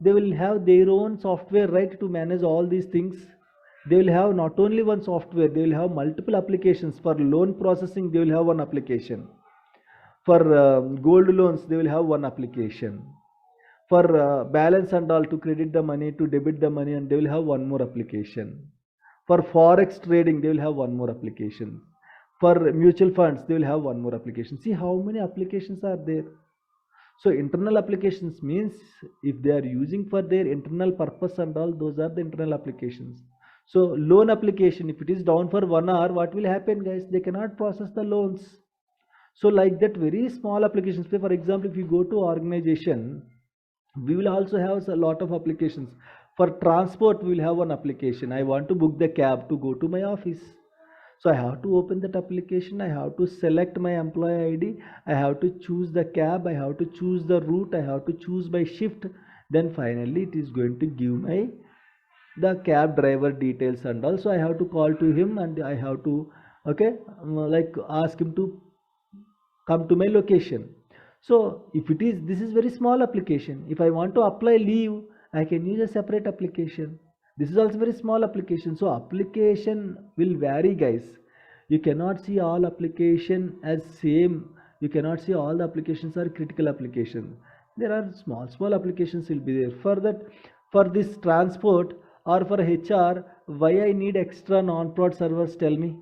Speaker 1: they will have their own software, right, to manage all these things. They will have not only one software, they will have multiple applications. For loan processing, they will have one application. For gold loans, they will have one application. For balance and all, to credit the money, to debit the money, and they will have one more application. For forex trading, they will have one more application. For mutual funds, they will have one more application. See how many applications are there. So internal applications means if they are using for their internal purpose and all, those are the internal applications. So loan application, if it is down for 1 hour, what will happen, guys? They cannot process the loans. So like that, very small applications. For example, if you go to organization, we will also have a lot of applications. For transport, we will have one application. I want to book the cab to go to my office. So I have to open that application. I have to select my employee ID. I have to choose the cab. I have to choose the route. I have to choose my shift. Then finally, it is going to give the cab driver details, and also I have to call to him, and I have to like ask him to come to my location. So if it is, this is very small application. If I want to apply leave, I can use a separate application. This is also very small application. So application will vary, guys. You cannot see all application as same. You cannot see all the applications are critical application. There are small applications will be there. For that, for this transport or for HR, why I need extra non-prod servers? Tell me.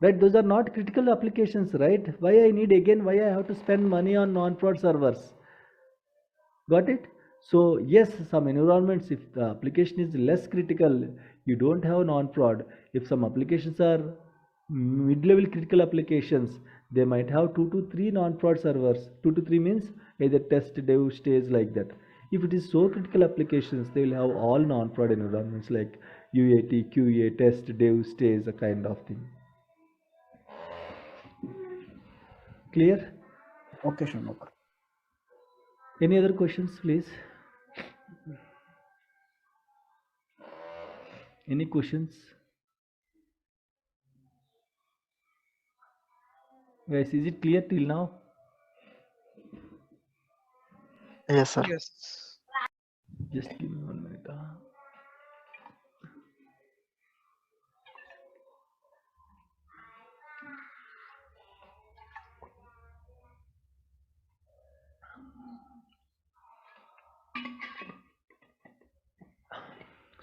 Speaker 1: Right, those are not critical applications, right? Why I need, again, why I have to spend money on non-prod servers? Got it? So yes, some environments, if the application is less critical, you don't have non-prod. If some applications are mid-level critical applications, they might have 2 to 3 non-prod servers. 2 to 3 means either test, dev, stage, like that. If it is so critical applications, they will have all non-prod environments like UAT, QA, test, dev, stage, a kind of thing. Clear?
Speaker 6: Okay, Shanmugh.
Speaker 1: Any other questions, please? Any questions? Guys, is it clear till now?
Speaker 10: Yes, sir.
Speaker 7: Yes.
Speaker 1: Just give me 1 minute.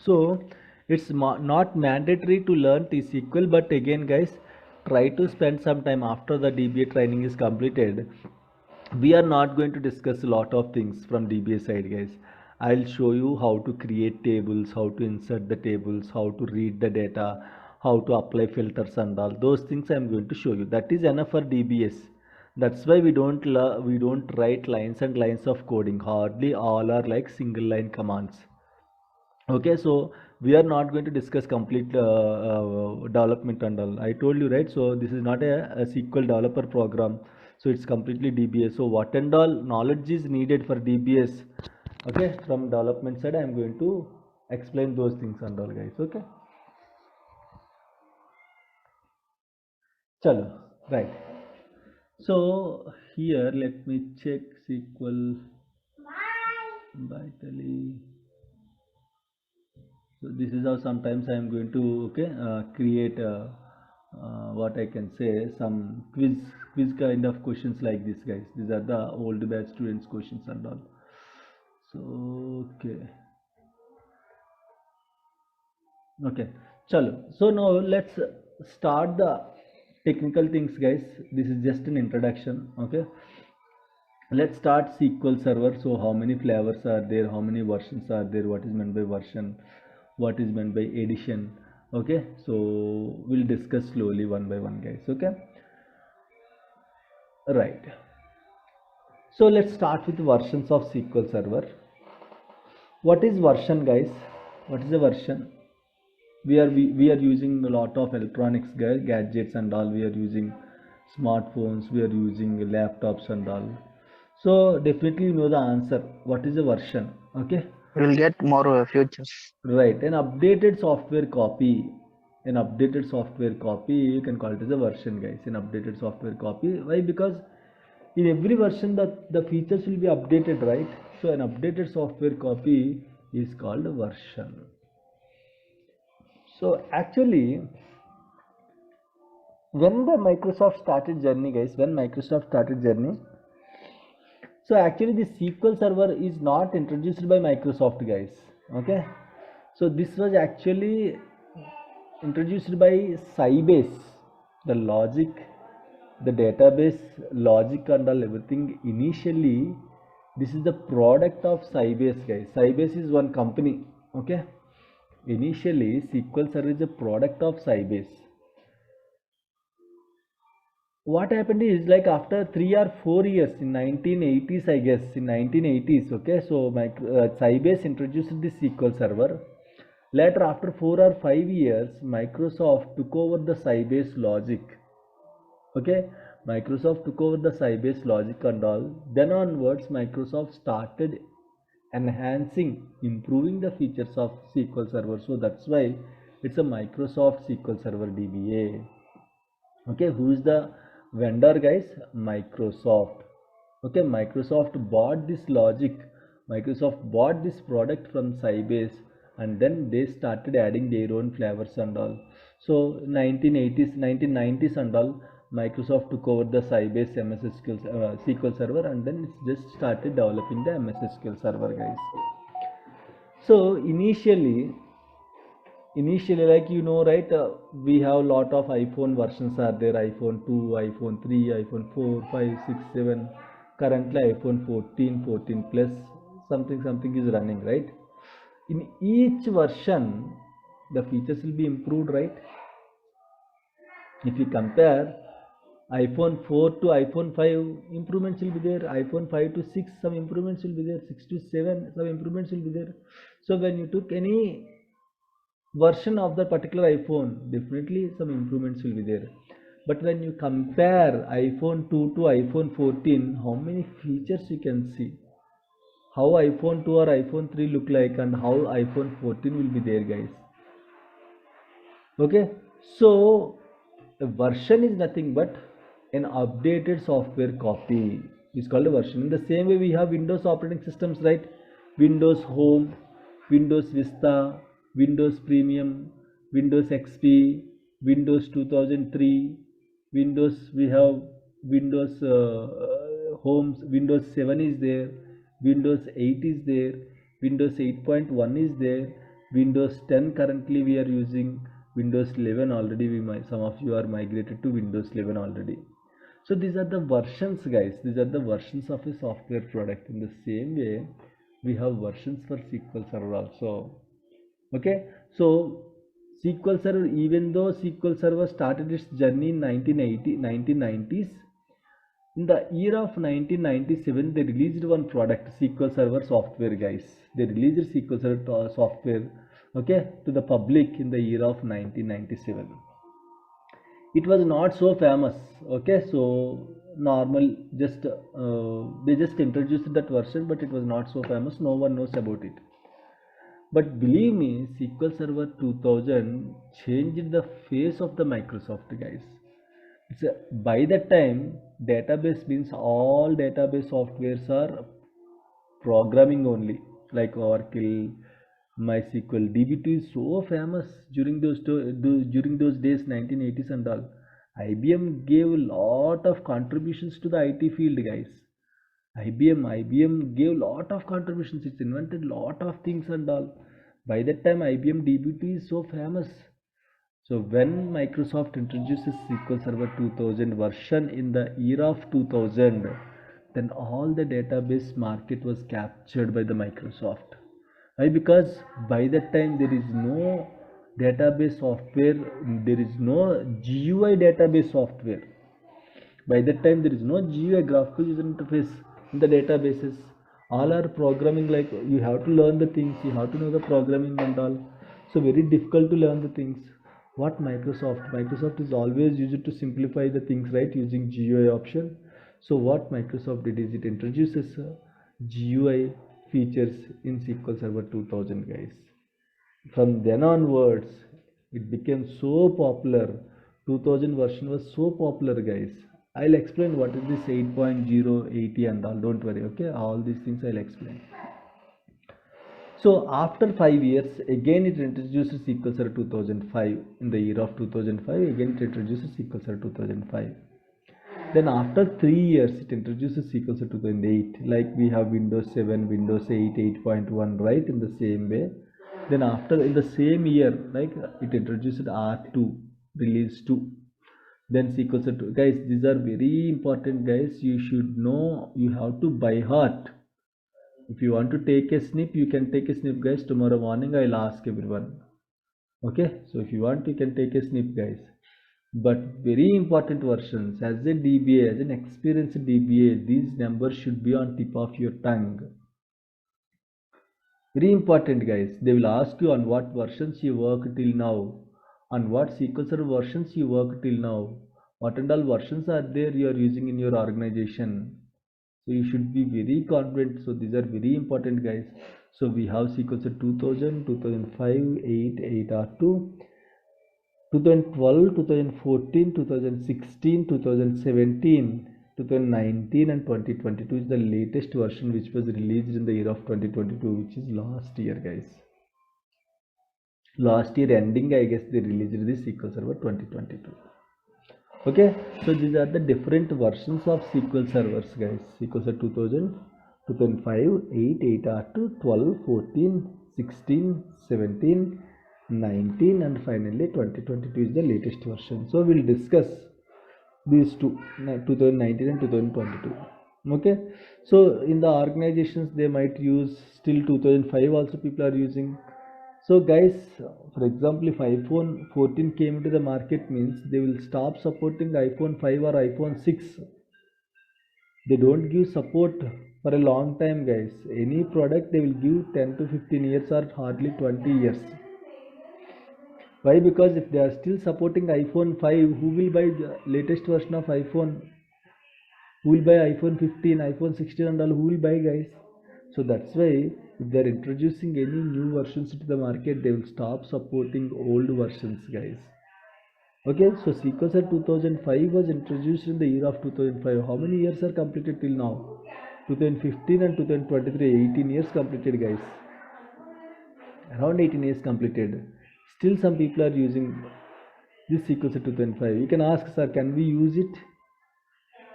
Speaker 1: So it's not mandatory to learn T-SQL, but again, guys, try to spend some time after the DBA training is completed. We are not going to discuss a lot of things from DBA side, guys. I'll show you how to create tables, how to insert the tables, how to read the data, how to apply filters and all those things I'm going to show you. That is enough for DBS. That's why we don't write lines and lines of coding. Hardly all are like single line commands. Okay, so we are not going to discuss complete development and all. I told you, right? So this is not a SQL developer program. So it's completely DBA. So what and all knowledge is needed for DBS, okay, from development side, I am going to explain those things and all, guys. Okay, chalo, right. So here let me check SQL vitally. So this is how sometimes I am going to create what I can say, some quiz kind of questions like this, guys. These are the old batch students questions and all. So okay, chalo. So now let's start the technical things, guys. This is just an introduction. Okay, let's start SQL Server. So how many flavors are there, how many versions are there, what is meant by version, what is meant by addition. Okay, so we'll discuss slowly one by one, guys. Okay, right. So let's start with versions of SQL Server. What is version, guys? What is a version? We are using a lot of electronics, gadgets and all. We are using smartphones, we are using laptops and all. So definitely you know the answer. What is a version? Okay,
Speaker 10: We'll get more futures.
Speaker 1: right. An updated software copy. An updated software copy, you can call it as a version, guys. An updated software copy. Why? Because in every version the features will be updated, right? So an updated software copy is called a version. So actually, when the Microsoft started journey, guys, so actually the SQL Server is not introduced by Microsoft, guys. Okay, so this was actually introduced by Sybase. The logic, the database logic and all everything, initially this is the product of Sybase, guys. Sybase is one company. Okay, initially SQL Server is a product of Sybase. What happened is, like, after 3 or 4 years in 1980s, I guess in 1980s, okay, so Sybase introduced the SQL Server. Later, after 4 or 5 years, Microsoft took over the Sybase logic. Okay, Microsoft took over the Sybase logic and all. Then onwards, Microsoft started enhancing, improving the features of SQL Server. So that's why it's a Microsoft SQL Server DBA. Okay, who is the vendor, guys? Microsoft. Okay, Microsoft bought this logic, Microsoft bought this product from Sybase, and then they started adding their own flavors and all. So 1980s, 1990s and all, Microsoft took over the Sybase SQL Server, and then it's just started developing the MS SQL Server, guys. So initially, like, you know, right, we have a lot of iPhone versions are there. iPhone 2, iPhone 3, iPhone 4, 5, 6, 7. Currently iPhone 14, 14 plus, something is running, right? In each version the features will be improved, right? If you compare iPhone 4 to iPhone 5, improvements will be there. iPhone 5 to 6, some improvements will be there. 6 to 7, some improvements will be there. So when you took any version of the particular iPhone, definitely some improvements will be there. But when you compare iPhone 2 to iPhone 14, how many features you can see? How iPhone 2 or iPhone 3 look like, and how iPhone 14 will be there, guys. Okay, so a version is nothing but an updated software copy is called a version. In the same way, we have Windows operating systems, right? Windows Home, Windows Vista, Windows Premium, Windows XP, Windows 2003, Windows, we have Windows Homes, Windows 7 is there, Windows 8 is there, Windows 8.1 is there, Windows 10 currently we are using, Windows 11 already, some of you are migrated to Windows 11 already. So these are the versions, guys. These are the versions of a software product. In the same way, we have versions for SQL Server also. Okay, so SQL Server, even though SQL Server started its journey in 1990s, in the year of 1997, they released one product, SQL Server software, guys. They released SQL Server software, okay, to the public in the year of 1997. It was not so famous. Okay, so normal, just they just introduced that version, but it was not so famous. No one knows about it. But believe me, SQL Server 2000 changed the face of the Microsoft, guys. By that time, database means all database softwares are programming only, like Oracle, MySQL. DB2 is so famous during those days, 1980s and all. IBM gave a lot of contributions to the IT field, guys. IBM gave a lot of contributions. It's invented a lot of things and all. By that time, IBM DB2 is so famous. So when Microsoft introduces SQL Server 2000 version in the year of 2000, then all the database market was captured by the Microsoft. Why? Because by that time there is no database software, there is no GUI database software. By that time there is no GUI, graphical user interface, in the databases. All are programming, like you have to learn the things, you have to know the programming and all. So very difficult to learn the things. What Microsoft is always used to simplify the things, right, using GUI option. So what Microsoft did is it introduces GUI features in SQL Server 2000, guys. From then onwards it became so popular. 2000 version was so popular, guys. I'll explain what is this 8.0, 80 and all, don't worry, okay, all these things I'll explain. So after 5 years again it introduced SQL Server 2005. In the year of 2005 again it introduces SQL Server 2005. Then after 3 years it introduces SQL Server 2008. Like we have Windows 7, Windows 8, 8.1, right, in the same way. Then after, in the same year, like it introduced R2, release 2. Then SQL Server 2. Guys, these are very important, guys. You should know, you have to by heart. If you want to take a snip, you can take a snip, guys. Tomorrow morning I'll ask everyone. Okay, so if you want, you can take a snip, guys. But very important versions, as a DBA, as an experienced DBA, these numbers should be on tip of your tongue. Very important, guys. They will ask you on what versions you work till now, on what SQL Server versions you work till now, what and all versions are there you are using in your organization. So you should be very confident. So these are very important, guys. So we have SQL Server 2000, 2005, 8 R2, 2012, 2014, 2016, 2017, 2019 and 2022 is the latest version which was released in the year of 2022, which is last year, guys. Last year ending, I guess they released this SQL Server 2022. Okay, so these are the different versions of SQL servers, guys. SQL Server 2000, 2005, 8 R2, 12, 14, 16, 17, 19 and finally 2022 is the latest version. So we'll discuss these two, 2019 and 2022. Okay, so in the organizations they might use still 2005 also people are using. So guys, for example, if iPhone 14 came into the market, means they will stop supporting iPhone 5 or iPhone 6. They don't give support for a long time, guys. Any product they will give 10 to 15 years or hardly 20 years. Why? Because if they are still supporting iPhone 5, who will buy the latest version of iPhone? Who will buy iPhone 15, iPhone 16 and all? Who will buy, guys? So that's why if they are introducing any new versions into the market, they will stop supporting old versions, guys. Okay, so SQL Server 2005 was introduced in the year of 2005. How many years are completed till now? 2015 and 2023, 18 years completed, guys. Around 18 years completed. Still some people are using this SQL Server 2005. You can ask, sir, can we use it?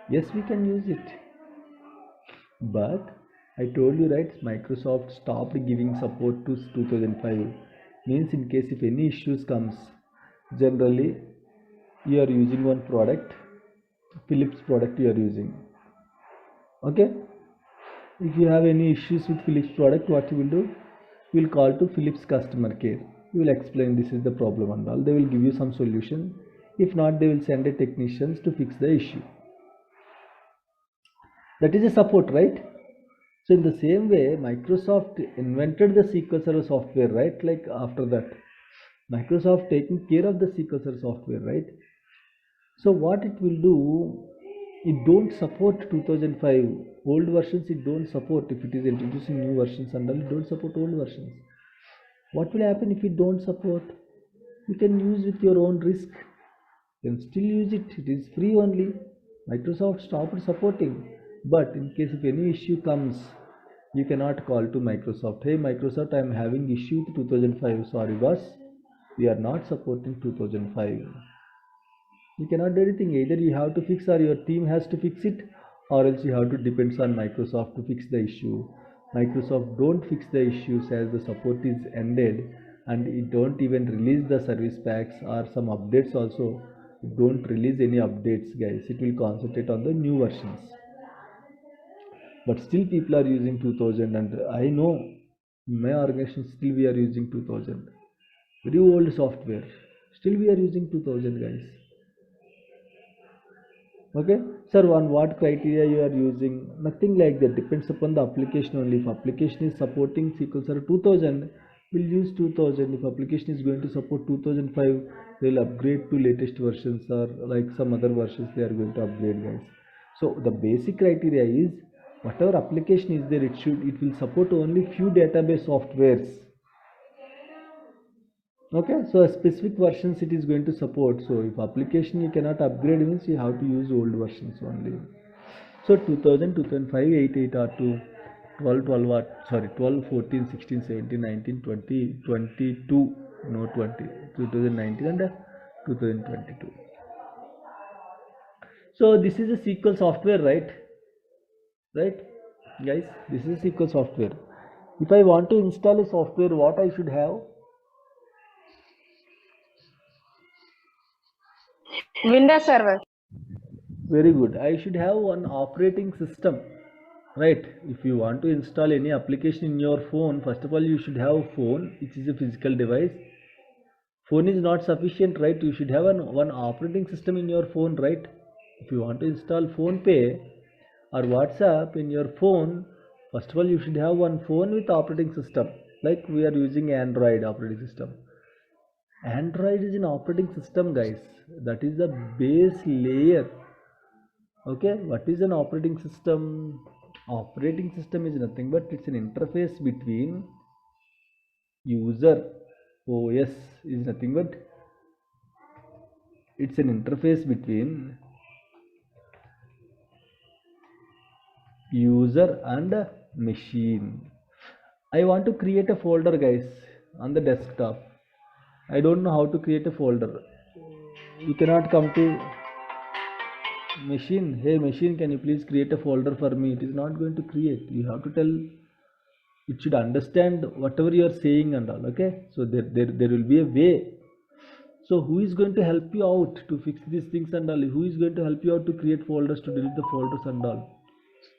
Speaker 1: Yes, we can use it. But I told you, right, Microsoft stopped giving support to 2005. Means in case if any issues comes, generally you are using one product, Philips product you are using. Okay, if you have any issues with Philips product, what you will do? You will call to Philips customer care. You will explain this is the problem and all. They will give you some solution. If not, they will send a technicians to fix the issue. That is a support, right? So in the same way, Microsoft invented the SQL Server software, right? Like after that, Microsoft taking care of the SQL Server software, right? So what it will do, it don't support 2005 old versions. It don't support. If it is introducing new versions and all, it don't support old versions. What will happen if it don't support? You can use with your own risk. You can still use it. It is free only. Microsoft stopped supporting. But in case if any issue comes, you cannot call to Microsoft. Hey Microsoft, I am having issue with 2005. Sorry boss, we are not supporting 2005. You cannot do anything. Either you have to fix or your team has to fix it, or else you have to depend on Microsoft to fix the issue. Microsoft don't fix the issues as the support is ended, and it don't even release the service packs or some updates also. It don't release any updates, guys. It will concentrate on the new versions. But still people are using 2000, and I know My organization still we are using 2000. Very old software. Still we are using 2000 guys. Okay, sir, on what criteria you are using? Nothing like that. Depends upon the application only. If application is supporting SQL Server 2000, we'll use 2000. If application is going to support 2005, they'll upgrade to latest versions, or like some other versions they are going to upgrade, guys. So the basic criteria is whatever application is there, it will support only few database softwares. Okay, so a specific versions it is going to support. So if application you cannot upgrade means you have to use old versions only. So 2000, 2005, 88 or 2, 12, 12 or sorry 12, 14, 16, 17, 19, 20, 22, no 20, 2019 and 2022. So this is a SQL software, right? Right, guys, this is a SQL software. If I want to install a software, what I should have?
Speaker 3: Windows Server.
Speaker 1: Very good. I should have one operating system, right? If you want to install any application in your phone, first of all you should have a phone, which is a physical device. Phone is not sufficient, right? You should have one operating system in your phone, right? If you want to install phone pay or WhatsApp in your phone, first of all you should have one phone with operating system. Like we are using Android operating system. Android is an operating system, guys. That is the base layer. Okay, what is an operating system? Operating system is nothing but it's an interface between user. OS is nothing but it's an interface between user and machine. I want to create a folder, guys, on the desktop. I don't know how to create a folder. You cannot come to machine, hey machine, can you please create a folder for me? It is not going to create. You have to tell it should understand whatever you are saying and all. Okay, so there will be a way. So who is going to help you out to fix these things and all? Who is going to help you out to create folders, to delete the folders and all?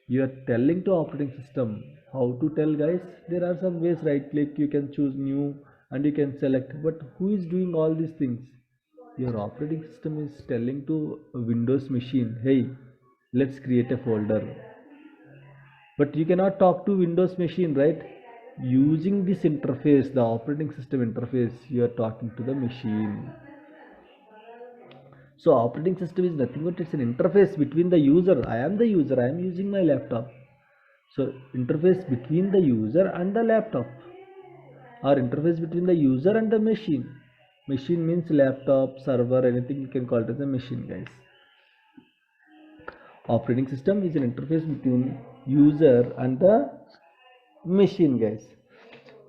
Speaker 1: You are telling to operating system how to tell, guys. There are some ways. Right click, you can choose new and you can select, but who is doing all these things? Your operating system is telling to a Windows machine, hey, let's create a folder. But you cannot talk to Windows machine, right? Using this interface, the operating system interface, you are talking to the machine. So operating system is nothing but it's an interface between the user. I am the user, I am using my laptop. So interface between the user and the laptop, or interface between the user and the machine. Machine means laptop, server, anything you can call it as a machine, guys. Operating system is an interface between user and the machine, guys.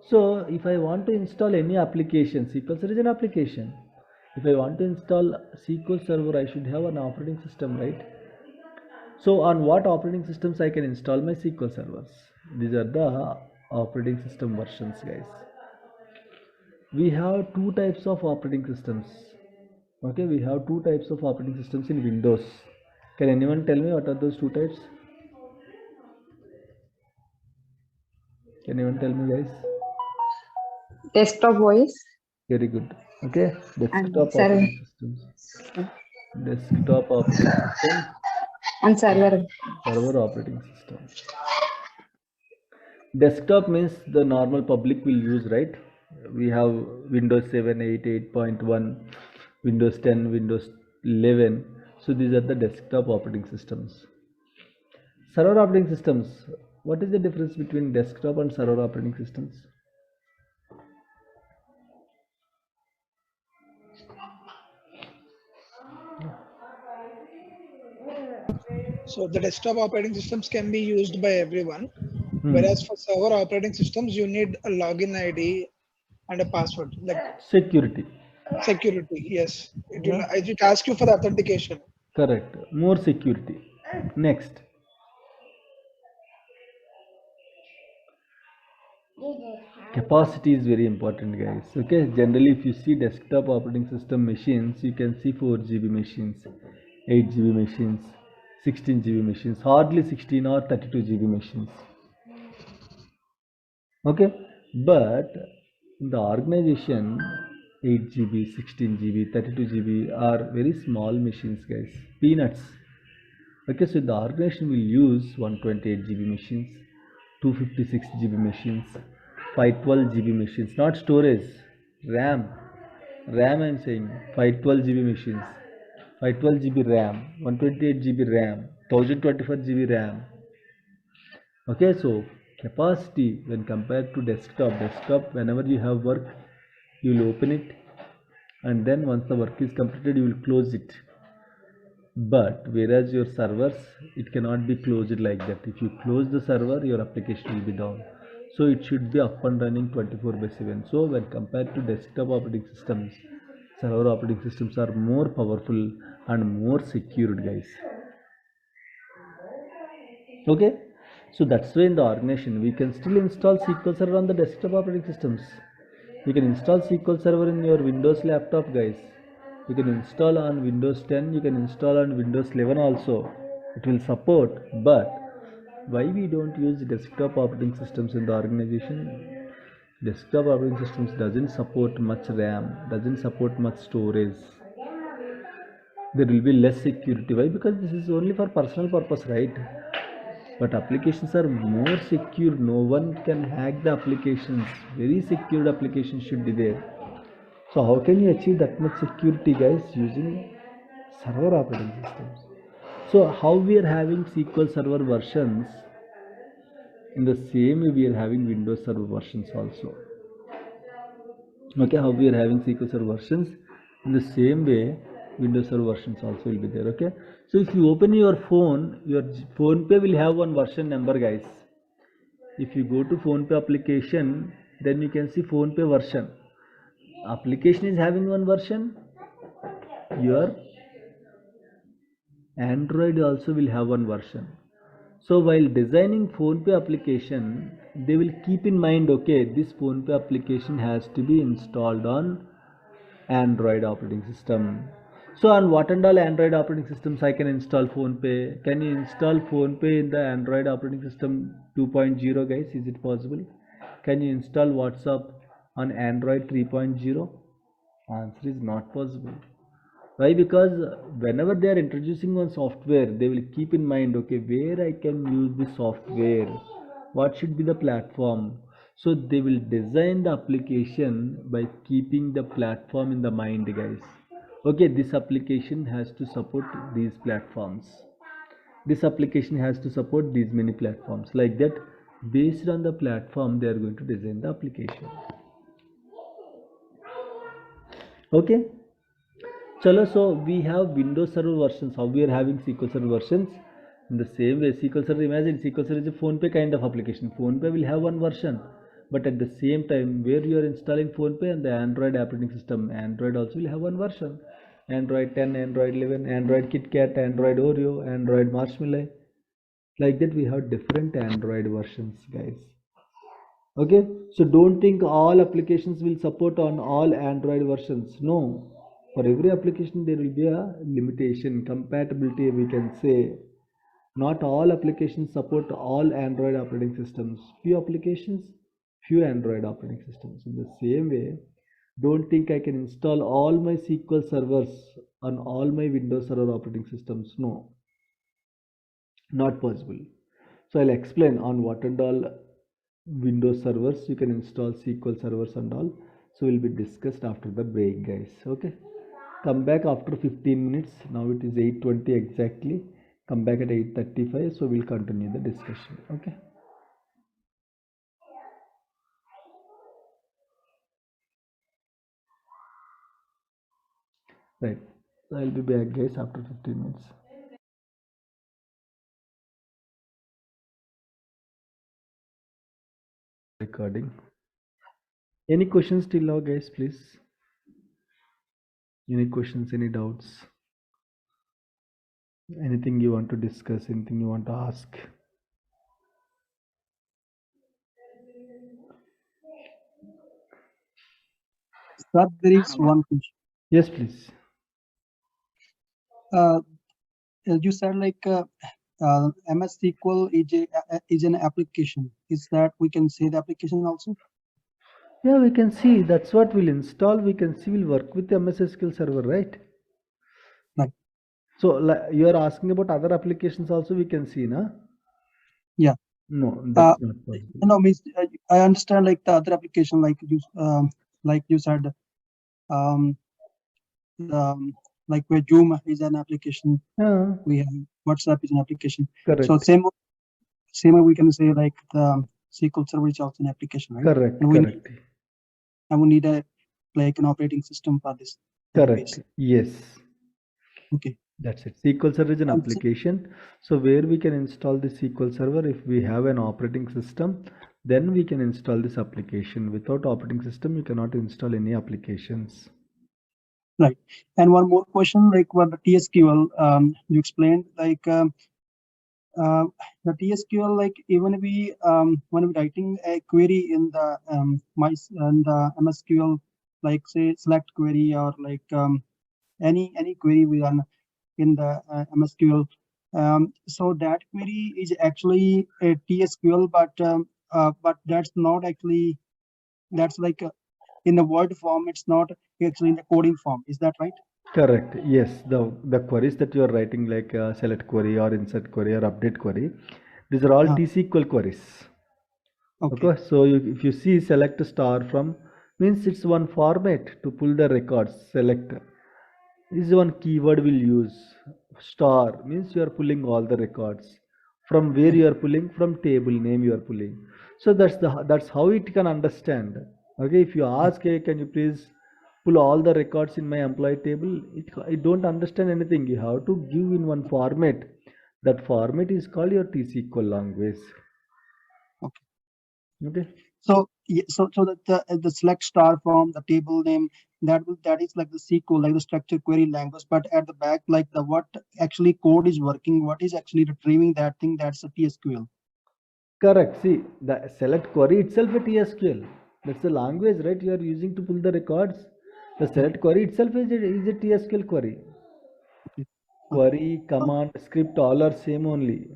Speaker 1: So if I want to install any application, SQL Server is an application. If I want to install SQL Server, I should have an operating system, right? So on what operating systems I can install my SQL servers? These are the operating system versions, guys. We have two types of operating systems. Okay, we have two types of operating systems in Windows. Can anyone tell me what are those two types? Can anyone tell me, guys?
Speaker 3: Desktop voice.
Speaker 1: Very good. Okay,
Speaker 3: And
Speaker 1: desktop
Speaker 3: server.
Speaker 1: operating systems. Desktop operating system.
Speaker 3: And server.
Speaker 1: Server operating system. Desktop means the normal public will use, right? We have Windows 7, 8, 8.1, Windows 10, Windows 11. So these are the desktop operating systems. Server operating systems. What is the difference between desktop and server operating systems?
Speaker 7: So the desktop operating systems can be used by everyone, whereas for server operating systems, you need a login ID and a password, like
Speaker 1: security.
Speaker 7: Security, yes. It will ask you for the authentication.
Speaker 1: Correct. More security. Next. Capacity is very important, guys. Okay, generally if you see desktop operating system machines, you can see 4 GB machines, 8 GB machines, 16 GB machines, hardly 16 or 32 GB machines. Okay, But in the organization, 8 GB, 16 GB, 32 GB are very small machines, guys, peanuts. Okay, so the organization will use 128 GB machines, 256 GB machines, 512 GB machines, not storage, RAM. RAM I'm saying 512 GB machines, 512 GB RAM, 128 GB RAM, 1024 GB RAM. Okay, so capacity when compared to desktop, whenever you have work, you will open it, and then once the work is completed, you will close it. But whereas your servers, it cannot be closed like that. If you close the server, your application will be down. So it should be up and running 24/7. So when compared to desktop operating systems, server operating systems are more powerful and more secured, guys. Okay, so that's why in the organization we can still install SQL Server on the desktop operating systems. You can install SQL Server in your Windows laptop, guys. You can install on Windows 10, you can install on Windows 11 also. It will support. But why we don't use desktop operating systems in the organization? Desktop operating systems doesn't support much RAM, doesn't support much storage. There will be less security. Why? Because this is only for personal purpose, right? But applications are more secure. No one can hack the applications. Very secured applications should be there. So how can you achieve that much security, guys, using server operating systems? So how we are having SQL Server versions, in the same way we are having Windows Server versions also. Okay, how we are having SQL Server versions, in the same way Windows Server versions also will be there. Okay, so if you open your phone, your phone pay will have one version number, guys. If you go to phone pay application, then you can see phone pay version. Application is having one version, your Android also will have one version. So while designing PhonePe application, they will keep in mind, okay, this PhonePe application has to be installed on Android operating system. So on what and all Android operating systems I can install PhonePe? Can you install PhonePe in the Android operating system 2.0, guys? Is it possible? Can you install WhatsApp on Android 3.0? Answer is not possible. Why? Because whenever they are introducing one software, they will keep in mind, okay, where I can use this software, what should be the platform. So they will design the application by keeping the platform in the mind, guys. Okay, this application has to support these platforms. This application has to support these many platforms. Like that, based on the platform, they are going to design the application. Okay. Chalo, so we have Windows Server versions. How we are having SQL Server versions? In the same way, SQL Server, imagine SQL Server is a PhonePe kind of application. PhonePe will have one version, but at the same time, where you are installing PhonePe and the Android operating system, Android also will have one version. Android 10, Android 11, Android KitKat, Android Oreo, Android Marshmallow. Like that, we have different Android versions, guys. Okay, so don't think all applications will support on all Android versions. No, for every application there will be a limitation, compatibility, we can say. Not all applications support all Android operating systems. Few applications, few Android operating systems. In the same way, don't think I can install all my SQL servers on all my Windows Server operating systems. No, not possible. So I'll explain on what and all Windows servers you can install SQL servers and all. So will be discussed after the break, guys. Okay, come back after 15 minutes. Now it is 8:20 exactly. Come back at 8:35. So we'll continue the discussion. Okay. Right. So I'll be back, guys, after 15 minutes. Recording. Any questions till now, guys, please? Any questions, any doubts? Anything you want to discuss, anything you want to ask?
Speaker 11: Sir, there is one question.
Speaker 1: Yes, please.
Speaker 11: You said like MS SQL is an application. Is that we can say the application also?
Speaker 1: Yeah, we can see that's what we'll install. We can see we'll work with MS SQL Server, right?
Speaker 11: Right.
Speaker 1: So you are asking about other applications also. We can see, na?
Speaker 11: Yeah.
Speaker 1: No, that's not possible.
Speaker 11: No, means I understand like the other application, like you said, like where Zoom is an application.
Speaker 1: Yeah.
Speaker 11: We have WhatsApp is an application.
Speaker 1: Correct.
Speaker 11: So same way we can say like the SQL Server is also an application, right?
Speaker 1: Correct.
Speaker 11: And
Speaker 1: Correct.
Speaker 11: we need a like an operating system for this.
Speaker 1: Correct. Yes.
Speaker 11: Okay.
Speaker 1: That's it. SQL Server is an application. So where we can install the SQL Server, if we have an operating system, then we can install this application. Without operating system, you cannot install any applications.
Speaker 11: Right. And one more question, like what the TSQL, you explained, like the TSQL, like even we when we're writing a query in the MSQL, like say select query or like any query we run in the MSQL. So that query is actually a TSQL, but that's not actually, that's like in the word form. It's not actually in the coding form. Is that right?
Speaker 1: Correct. Yes. The queries that you are writing, like select query or insert query or update query, these are all T-SQL queries. Okay. So if you see select star from, means it's one format to pull the records. Select is one keyword we'll use. Star means you are pulling all the records. From where you are pulling? From table name you are pulling. So that's how it can understand. Okay, if you ask, hey, can you please pull all the records in my employee table? It don't understand anything. You have to give in one format. That format is called your T-SQL language. Okay.
Speaker 11: So so that the select star from the table name, that is like the SQL, like the structured query language, but at the back, like the what actually code is working, what is actually retrieving that thing, that's a TSQL.
Speaker 1: Correct. See, the select query itself a TSQL. That's the language, right? You are using to pull the records. The select query itself is a TSQL query. Query, command, script, all are same only.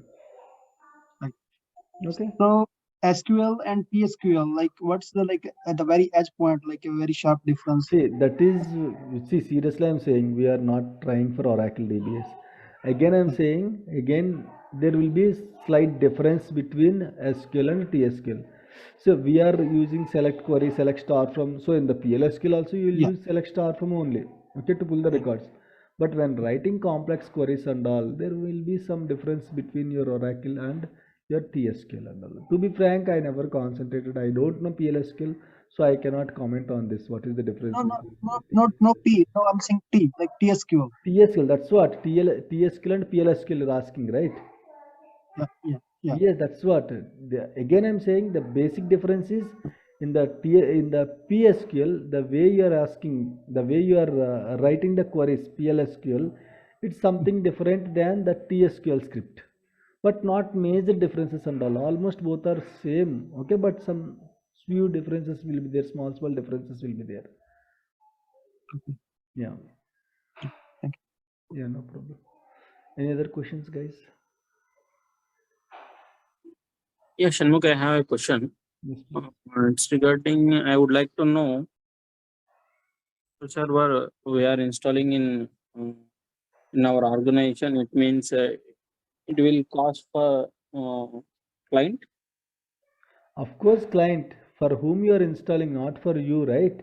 Speaker 1: Okay.
Speaker 11: So SQL and TSQL, like what's the, like at the very edge point, like a very sharp difference?
Speaker 1: See, that is, see, seriously, I'm saying we are not trying for Oracle DBS. Again, I'm saying, again, there will be a slight difference between SQL and TSQL. So we are using select query, select star from. So in the PLSQL also, you will use select star from only, okay, to pull the records. But when writing complex queries and all, there will be some difference between your Oracle and your TSQL and all. To be frank, I never concentrated. I don't know PLSQL, so I cannot comment on this. What is the difference?
Speaker 11: No P. No, I'm saying T, like TSQL.
Speaker 1: TSQL, that's what TSQL and PLSQL are asking, right?
Speaker 11: Yeah.
Speaker 1: Yes, that's what. Again, I'm saying the basic difference is in the PSQL, the way you are asking, the way you are writing the queries, PLSQL, it's something different than the TSQL script, but not major differences and all. Almost both are same, okay, but some few differences will be there, small differences will be there. Yeah. Yeah, no problem. Any other questions, guys?
Speaker 12: Yeah, Shanmugh, I have a question.
Speaker 1: Yes,
Speaker 12: it's regarding, I would like to know, server we are installing in our organization. It means it will cost for client.
Speaker 1: Of course, client, for whom you are installing, not for you, right?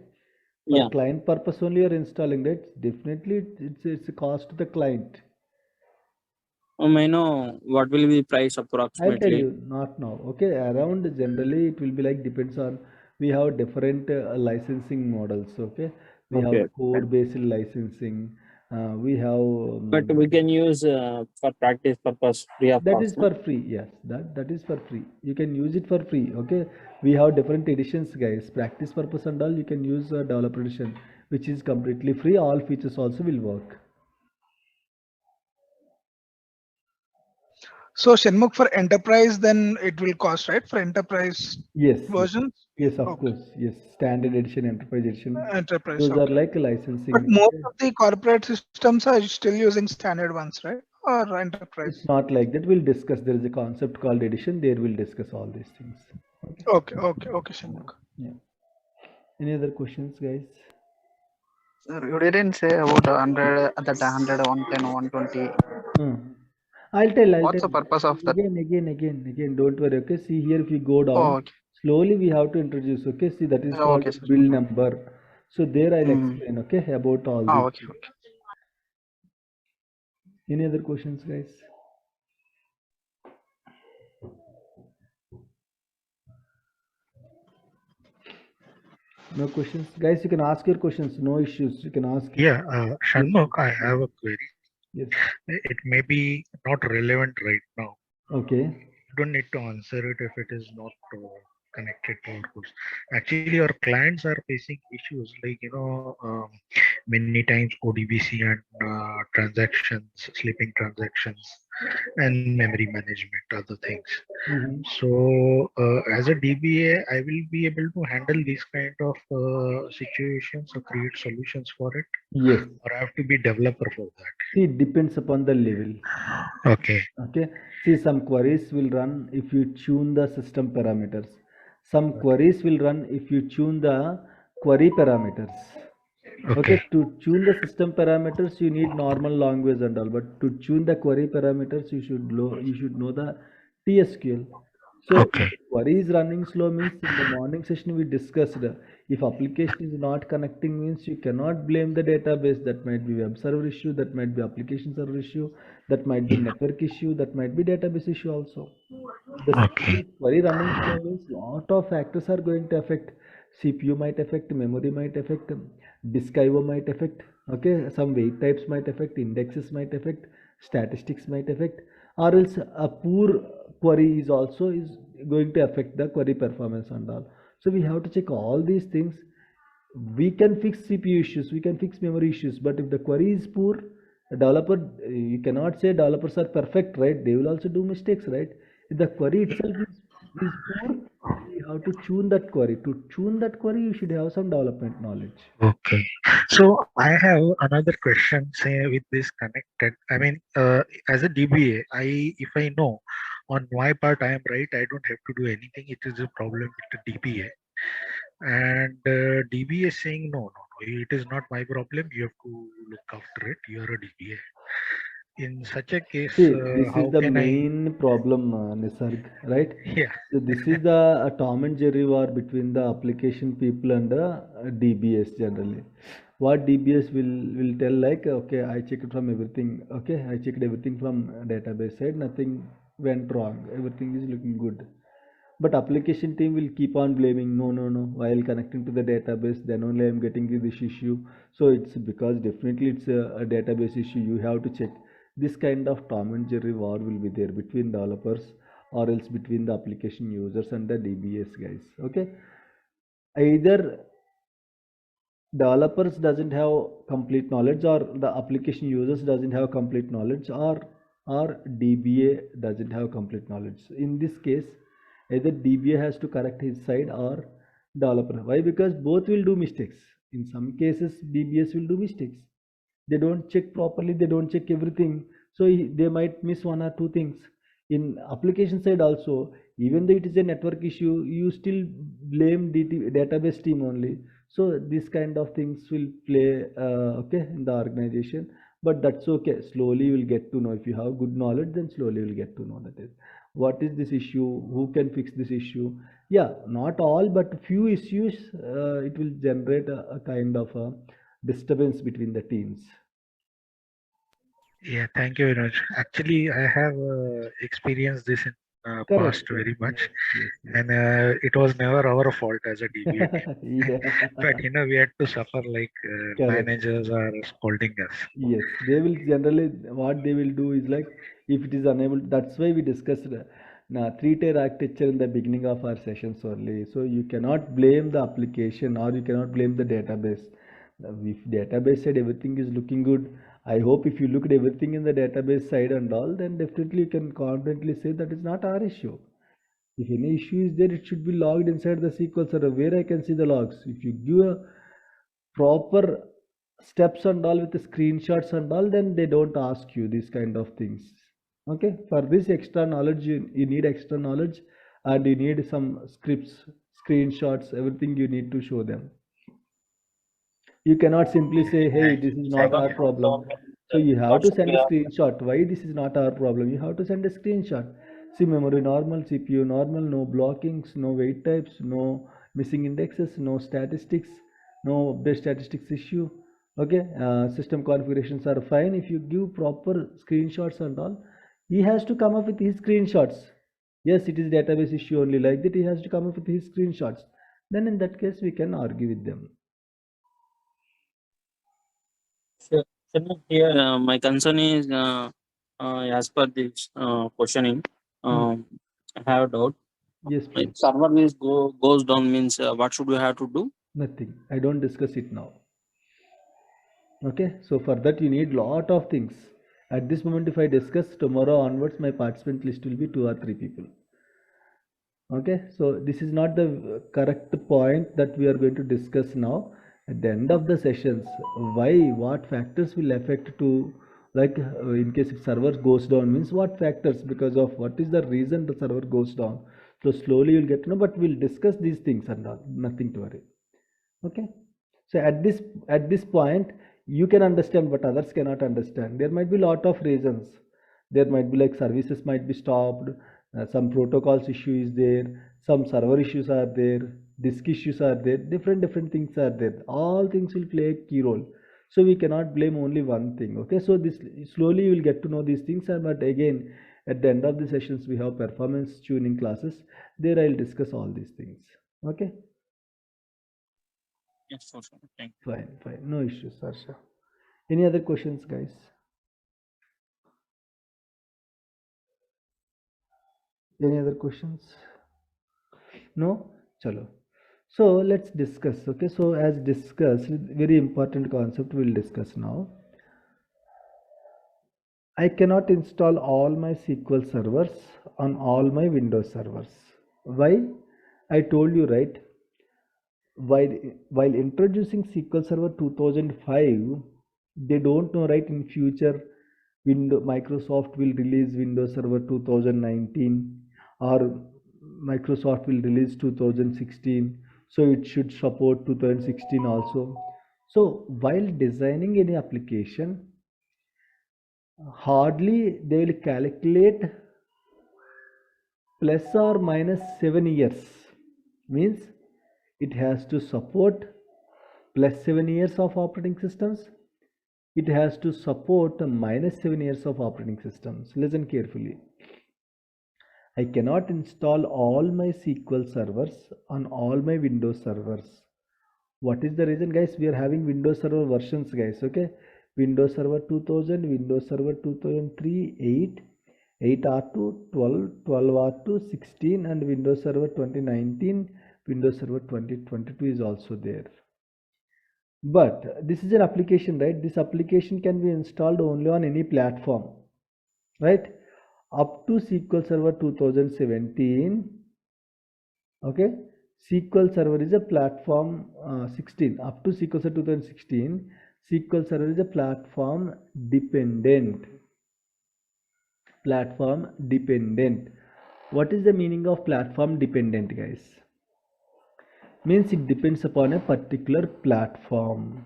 Speaker 1: For client purpose only you are installing, right? Definitely, it's a cost to the client.
Speaker 12: I know what will be the price approximately.
Speaker 1: I'll tell you, not now. Okay, around generally it will be like depends on. We have different licensing models. Okay, we have code-based licensing. We have.
Speaker 12: But we can use for practice purpose free of
Speaker 1: that
Speaker 12: cost.
Speaker 1: is for free. Yes, that is for free. You can use it for free. Okay, we have different editions, guys. Practice purpose and all. You can use developer edition, which is completely free. All features also will work.
Speaker 7: So Shanmugh, for enterprise, then it will cost, right? For enterprise versions?
Speaker 1: Yes, of course. Yes, standard edition, enterprise edition.
Speaker 7: Enterprise.
Speaker 1: Those are like licensing.
Speaker 7: But most of the corporate systems are still using standard ones, right? Or enterprise?
Speaker 1: It's not like that. We'll discuss. There is a concept called edition. There we'll discuss all these things.
Speaker 7: Okay, Shanmugh.
Speaker 1: Yeah. Any other questions, guys?
Speaker 10: Sir, you didn't say about 100, that 100, 110, 120.
Speaker 1: I'll tell.
Speaker 10: What's the purpose of that?
Speaker 1: Again. Don't worry. Okay. See here, if you go down,
Speaker 10: Oh, okay.
Speaker 1: slowly we have to introduce. Okay. See, that is
Speaker 10: Oh,
Speaker 1: called
Speaker 10: okay, sir.
Speaker 1: bill number. So there I'll
Speaker 10: Mm.
Speaker 1: explain. Okay, about all
Speaker 10: Oh,
Speaker 1: these.
Speaker 10: okay, okay.
Speaker 1: Any other questions, guys? No questions, guys. You can ask your questions. No issues. You can ask.
Speaker 8: Yeah, Shanmugh, I have a query.
Speaker 1: Yes.
Speaker 8: It may be not relevant right now.
Speaker 1: Okay.
Speaker 8: You don't need to answer it if it is not connected to our course. Actually, our clients are facing issues like, many times ODBC and transactions, sleeping transactions, and memory management, other things. So, as a DBA, I will be able to handle these kind of situations or create solutions for it.
Speaker 1: Yes.
Speaker 8: Or I have to be developer for that.
Speaker 1: See, it depends upon the level.
Speaker 8: Okay.
Speaker 1: Okay. See, some queries will run if you tune the system parameters. Some queries will run if you tune the query parameters. Okay. To tune the system parameters, you need normal language and all. But to tune the query parameters, you should know the TSQL. So query is running slow means in the morning session we discussed if application is not connecting means you cannot blame the database. That might be web server issue, that might be application server issue, that might be network issue, that might be database issue also. The query running slow means lot of factors are going to affect. CPU might affect, memory might affect, disk IO might affect, okay, some weight types might affect, indexes might affect, statistics might affect, or else a poor query is also going to affect the query performance and all. So we have to check all these things. We can fix CPU issues, we can fix memory issues, but if the query is poor, a developer, you cannot say developers are perfect, right? They will also do mistakes, right? If the query itself is poor, you have to tune that query. To tune that query, you should have some development knowledge.
Speaker 8: Okay. So I have another question, say with this connected. I mean, as a DBA, if I know on my part I am right, I don't have to do anything. It is a problem with the DBA. And DBA is saying, no, it is not my problem. You have to look after it. You are a DBA. In such a case,
Speaker 1: See, this
Speaker 8: how
Speaker 1: is the
Speaker 8: can
Speaker 1: main problem, Nisarg, right?
Speaker 8: Yeah.
Speaker 1: So this is the Tom and Jerry war between the application people and the DBS generally. What DBS will tell like, okay, I checked from everything. Okay, I checked everything from database side. Nothing went wrong. Everything is looking good. But application team will keep on blaming, no, while connecting to the database, then only I'm getting this issue. So it's because definitely it's a database issue. You have to check. This kind of Tom and Jerry war will be there between developers or else between the application users and the DBS guys. Okay. Either developers doesn't have complete knowledge or the application users doesn't have complete knowledge or DBA doesn't have complete knowledge. In this case, either DBA has to correct his side or developer. Why? Because both will do mistakes. In some cases, DBS will do mistakes. They don't check properly, they don't check everything. So they might miss one or two things. In application side also, even though it is a network issue, you still blame database team only. So this kind of things will play okay in the organization, but that's okay. Slowly you will get to know. If you have good knowledge, then slowly you will get to know that is what is this issue, who can fix this issue. Yeah, not all, but few issues it will generate a kind of a disturbance between the teams.
Speaker 8: Yeah, thank you very much. Actually, I have experienced this in past very much, and it was never our fault as a DBA team. But we had to suffer like managers are scolding us.
Speaker 1: Yes, they will generally what they will do is like if it is unable. That's why we discussed three-tier architecture in the beginning of our sessions only. So you cannot blame the application or you cannot blame the database. If database side everything is looking good, I hope if you look at everything in the database side and all, then definitely you can confidently say that is not our issue. If any issue is there, it should be logged inside the SQL server where I can see the logs. If you give a proper steps and all with the screenshots and all, then they don't ask you these kind of things. Okay, for this extra knowledge, you need extra knowledge and you need some scripts, screenshots, everything you need to show them. You cannot simply say, hey, this is not our problem. So you have to send a screenshot. Why this is not our problem? You have to send a screenshot. See, memory normal, CPU normal, no blockings, no wait types, no missing indexes, no statistics, no base statistics issue. Okay, system configurations are fine. If you give proper screenshots and all, he has to come up with his screenshots. Yes, it is database issue only, like that he has to come up with his screenshots. Then in that case, we can argue with them.
Speaker 12: Sure. Here, my concern is as per this questioning, I have a doubt.
Speaker 1: Yes, please.
Speaker 12: If server is goes down means what should we have to do?
Speaker 1: Nothing. I don't discuss it now. Okay, so for that you need lot of things. At this moment, if I discuss, tomorrow onwards my participant list will be 2 or 3 people. Okay, so this is not the correct point that we are going to discuss now. At the end of the sessions, what factors will affect to, like in case if server goes down means what factors, because of what is the reason the server goes down. So slowly you'll get to know, but we'll discuss these things and all, nothing to worry. Okay, so at this point you can understand but others cannot understand. There might be lot of reasons. There might be like services might be stopped, some protocols issue is there, some server issues are there, disk issues are there, different things are there. All things will play a key role, so we cannot blame only one thing. Okay, so this slowly you will get to know these things. And but again, at the end of the sessions we have performance tuning classes. There I'll discuss all these things. Okay.
Speaker 12: Yes, for sure. Thank you.
Speaker 1: Fine, no issues, Sarsha. Any other questions, guys? Any other questions? No? Chalo. So let's discuss. Okay, so as discussed, very important concept we'll discuss now. I cannot install all my SQL servers on all my Windows servers. Why? I told you, right? While introducing SQL Server 2005, they don't know, right, in future Microsoft will release Windows Server 2019 or Microsoft will release 2016, so it should support 2016 also. So while designing any application, hardly they will calculate plus or minus 7 years, means it has to support plus 7 years of operating systems. It has to support minus 7 years of operating systems. Listen carefully. I cannot install all my SQL servers on all my Windows servers. What is the reason, guys? We are having Windows Server versions, guys. Okay, Windows Server 2000, Windows Server 2003, 8 R2, 12, 12 R2, 16, and Windows Server 2019, Windows Server 2022 is also there. But this is an application, right? This application can be installed only on any platform, right? Up to SQL Server 2017. Okay, SQL Server is a platform 16. Up to SQL Server 2016, SQL Server is a platform dependent. Platform dependent. What is the meaning of platform dependent, guys? Means it depends upon a particular platform.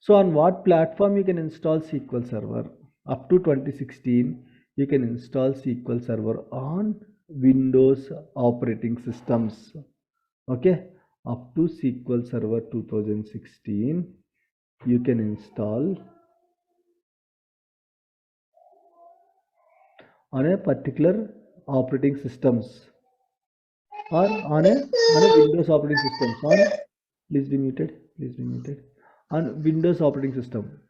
Speaker 1: So on what platform you can install SQL Server? Up to 2016, you can install SQL Server on Windows operating systems. Okay, up to SQL Server 2016, you can install on a particular operating systems or on a Windows operating systems. On, please be muted, on Windows operating system.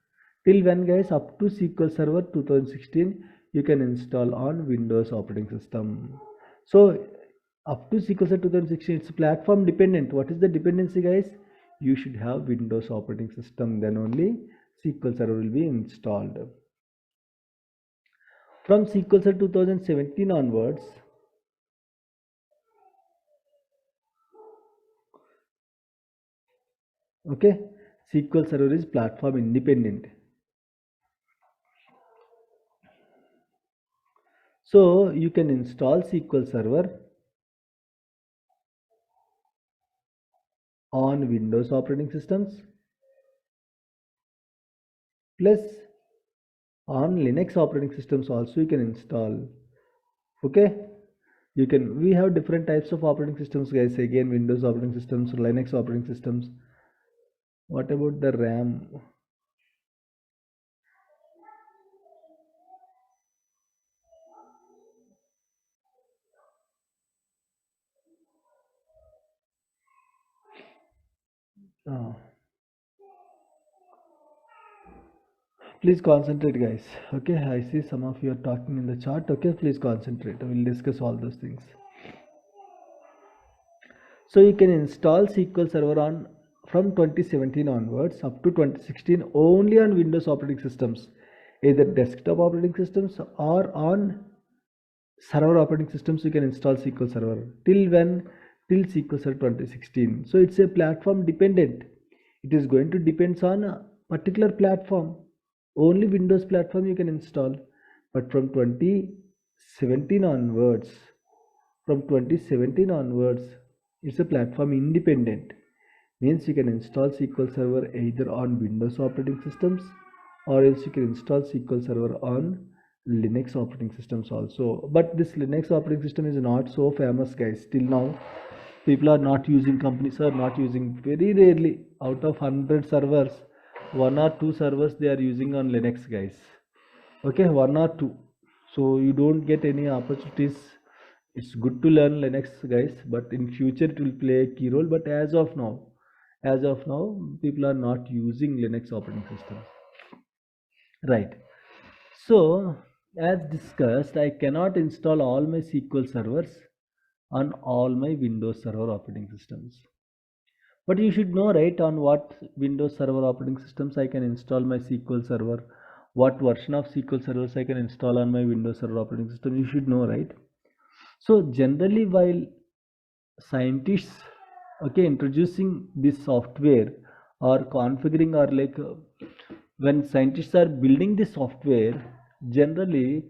Speaker 1: Till when, guys? Up to SQL Server 2016, you can install on Windows operating system. So up to SQL Server 2016, it's platform dependent. What is the dependency, guys? You should have Windows operating system, then only SQL Server will be installed. From SQL Server 2017 onwards, okay, SQL Server is platform independent. So you can install SQL Server on Windows operating systems plus on Linux operating systems also you can install. Okay, we have different types of operating systems, guys. Again, Windows operating systems, Linux operating systems. What about the RAM? Oh. Please concentrate, guys. Okay, I see some of you are talking in the chat. Okay, please concentrate. We'll discuss all those things. So you can install SQL Server on from 2017 onwards up to 2016 only on Windows operating systems, either desktop operating systems or on server operating systems. You can install SQL Server till when? Till SQL Server 2016. So it's a platform dependent. It is going to depends on a particular platform. Only Windows platform you can install. But from 2017 onwards, it's a platform independent. Means you can install SQL Server either on Windows operating systems or else you can install SQL Server on Linux operating systems also. But this Linux operating system is not so famous, guys. Till now, people are not using, companies are not using, very rarely out of 100 servers, 1 or 2 servers they are using on Linux, guys. Okay, 1 or 2. So you don't get any opportunities. It's good to learn Linux, guys, but in future it will play a key role. But as of now, people are not using Linux operating system. Right. So as discussed, I cannot install all my SQL servers on all my Windows Server operating systems. But you should know, right, on what Windows Server operating systems I can install my SQL Server, what version of SQL servers I can install on my Windows Server operating system. You should know, right? So generally, while scientists, okay, introducing this software or configuring, or like when scientists are building the software, generally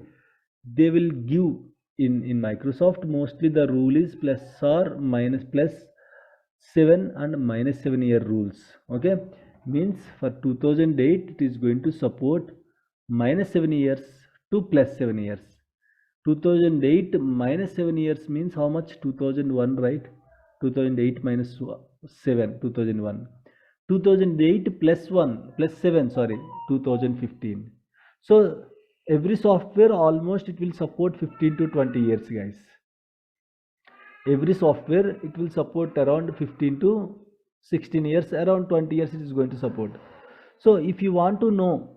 Speaker 1: they will give in Microsoft, mostly the rule is plus or minus, plus 7 and minus 7 year rules. Okay, means for 2008 it is going to support minus 7 years to plus 7 years. 2008 minus 7 years means how much? 2001, right? 2008 minus 7, 2001. 2008 plus 1 plus 7, sorry, 2015. So every software almost it will support 15 to 20 years, guys. Every software it will support around 15 to 16 years, around 20 years it is going to support. So if you want to know